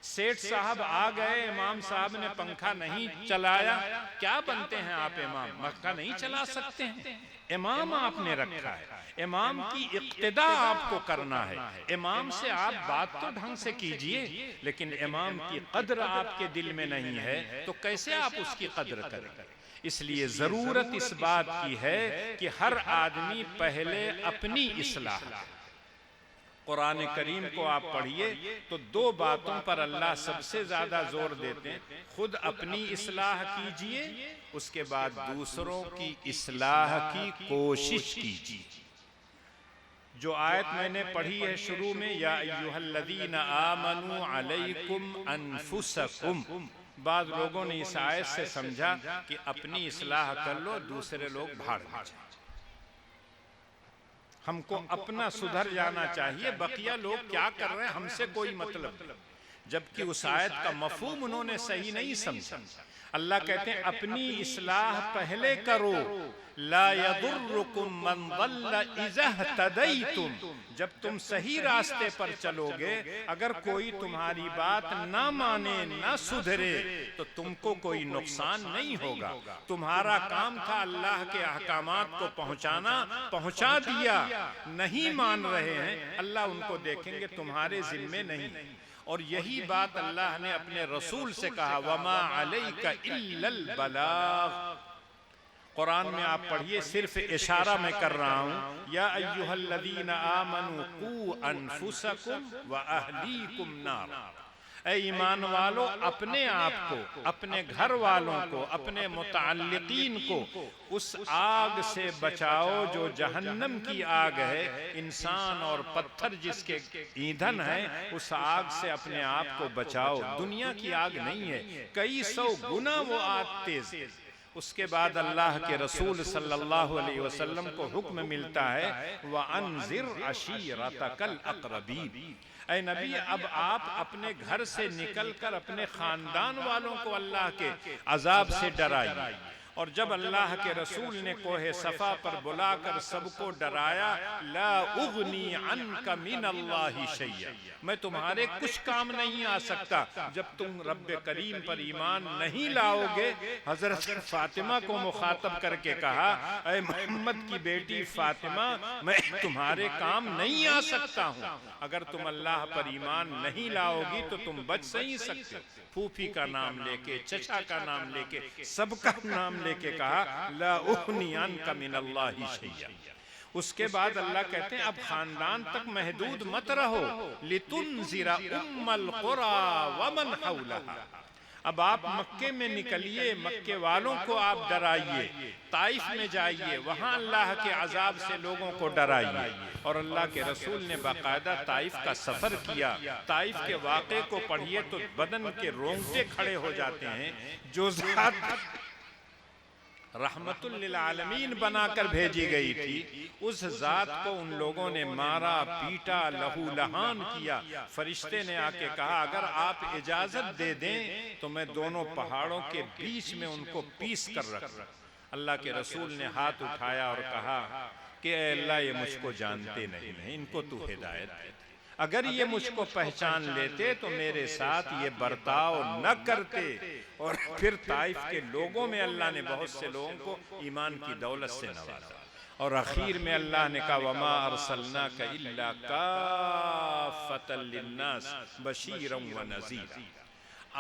سیٹھ صاحب آ گئے، امام صاحب نے پنکھا نہیں چلایا، کیا بنتے ہیں آپ امام؟ پنکھا نہیں چلا سکتے ہیں؟ امام آپ نے رکھا ہے، امام کی اقتداء آپ کو کرنا ہے، امام سے آپ بات تو ڈھنگ سے کیجئے، لیکن امام کی قدر آپ کے دل میں نہیں ہے تو کیسے آپ اس کی قدر کریں؟ اس لیے ضرورت اس بات کی ہے کہ ہر آدمی پہلے اپنی اصلاح کرے۔ قرآن کریم کو آپ پڑھیے تو دو باتوں پر اللہ سب سے زیادہ زور دیتے ہیں، خود اپنی اصلاح کیجئے، اس کے بعد دوسروں کی اصلاح کی کوشش کیجئے۔ جو آیت میں نے پڑھی ہے شروع میں، یا ایھا الذین آمنوا علیکم انفسکم، بعض لوگوں نے اس آیت سے سمجھا کہ اپنی اصلاح کر لو، دوسرے لوگ بھاڑ میں جائیں۔ ہم کو اپنا سدھر جانا چاہیے، بقیہ لوگ کیا کر رہے ہیں ہم سے کوئی مطلب نہیں۔ جبکہ اس آیت کا مفہوم انہوں نے صحیح نہیں سمجھا۔ اللہ کہتے ہیں اپنی اصلاح پہلے کرو، لا یضرکم من ضل اذا اہتدیتم، جب تم صحیح راستے پر چلو گے، اگر کوئی تمہاری بات نہ مانے نہ سدھرے تو تم کو کوئی نقصان نہیں ہوگا۔ تمہارا کام تھا اللہ کے احکامات کو پہنچانا، پہنچا دیا، نہیں مان رہے ہیں، اللہ ان کو دیکھیں گے، تمہارے ذمے نہیں۔ اور یہی بات اللہ نے اپنے رسول سے کہا، وَمَا عَلَيْكَ إِلَّا الْبَلَاغُ۔ قرآن میں آپ پڑھیے، صرف اشارہ میں کر رہا ہوں، یا ایھا الذین آمنوا قوا انفسکم وأہلیکم نارا، اے ایمان والو اپنے آپ کو، اپنے گھر والوں کو، اپنے متعلقین کو اس آگ سے بچاؤ جو جہنم کی آگ ہے۔ انسان اور پتھر جس کے ایندھن ہے، اس آگ سے اپنے آپ کو بچاؤ، دنیا کی آگ نہیں ہے، کئی سو گنا وہ آگ تیز ہے۔ اس کے بعد اللہ کے رسول صلی اللہ علیہ وسلم کو حکم ملتا ہے، وَأَنذِرْ عَشِيرَتَكَ الْأَقْرَبِينَ، اے نبی اب آپ اپنے گھر سے نکل کر اپنے خاندان والوں کو اللہ کے عذاب سے ڈرائیے۔ اور جب اللہ کے رسول نے کوہ صفا پر بلا کر سب کو ڈرایا، لا اغنی عنک من اللہ شیئا، میں تمہارے کچھ کام نہیں آ سکتا جب تم رب کریم پر ایمان نہیں لاؤ گے۔ حضرت فاطمہ کو مخاطب کر کے کہا، اے محمد کی بیٹی فاطمہ، میں تمہارے کام نہیں آ سکتا ہوں، اگر تم اللہ پر ایمان نہیں لاؤ گی تو تم بچ نہیں سکتے۔ پھوپھی کا نام لے کے، چچا کا نام لے کے، سب کا نام لے کے کہا، لا اغنی عنک من اللہ شیئا۔ اس کے بعد اللہ کہتے ہیں اب خاندان تک محدود مت رہو، لتنذر ام القری ومن حولها، اب آپ مکے میں نکلیے، مکے والوں کو آپ ڈرائیے، طائف میں جائیے، وہاں اللہ کے عذاب سے لوگوں کو ڈرائیے۔ اور اللہ کے رسول نے باقاعدہ طائف کا سفر کیا۔ طائف کے واقعے کو پڑھیے تو بدن کے رونگٹے کھڑے ہو جاتے ہیں۔ جو ذات رحمت للعالمین بنا کر بھیجی گئی تھی، اس ذات کو ان لوگوں نے مارا، پیٹا، لہو لہان کیا۔ فرشتے نے آ کے کہا اگر آپ اجازت دے دیں تو میں دونوں پہاڑوں کے بیچ میں ان کو پیس کر رکھوں۔ اللہ کے رسول نے ہاتھ اٹھایا اور کہا کہ اے اللہ یہ مجھ کو جانتے نہیں ہیں، ان کو تو ہدایت دے۔ اگر یہ مجھ کو پہچان لیتے تو میرے ساتھ یہ برتاؤ نہ کرتے۔ اور پھر طائف کے لوگوں میں اللہ نے بہت سے لوگوں کو ایمان کی دولت سے نوازا، اور اخیر میں اللہ نے کہا وَمَا أَرْسَلْنَاكَ إِلَّا كَافَّةً لِلنَّاسِ بَشِيرًا وَنَذِيرًا۔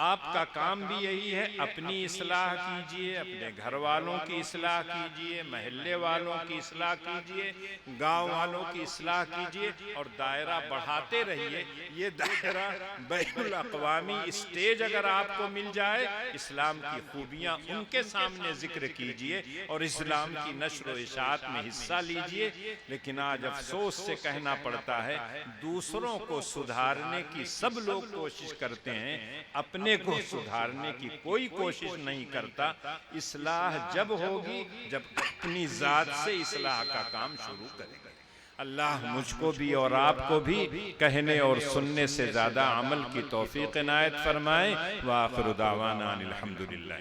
آپ کا کام بھی یہی ہے، اپنی اصلاح کیجئے، اپنے گھر والوں کی اصلاح کیجئے، محلے والوں کی اصلاح کیجئے، گاؤں والوں کی اصلاح کیجئے، اور دائرہ بڑھاتے رہیے۔ یہ دائرہ بین الاقوامی اسٹیج اگر آپ کو مل جائے، اسلام کی خوبیاں ان کے سامنے ذکر کیجئے اور اسلام کی نشر و اشاعت میں حصہ لیجئے۔ لیکن آج افسوس سے کہنا پڑتا ہے دوسروں کو سدھارنے کی سب لوگ کوشش کرتے ہیں، اپنے کو سدھارنے کی کوئی کوشش نہیں کرتا۔ اصلاح جب ہوگی جب اپنی ذات سے اصلاح کا کام شروع کرے گا۔ اللہ مجھ کو بھی اور آپ کو بھی کہنے اور سننے سے زیادہ عمل کی توفیق عنایت فرمائے۔ وآخر دعوانا الحمدللہ۔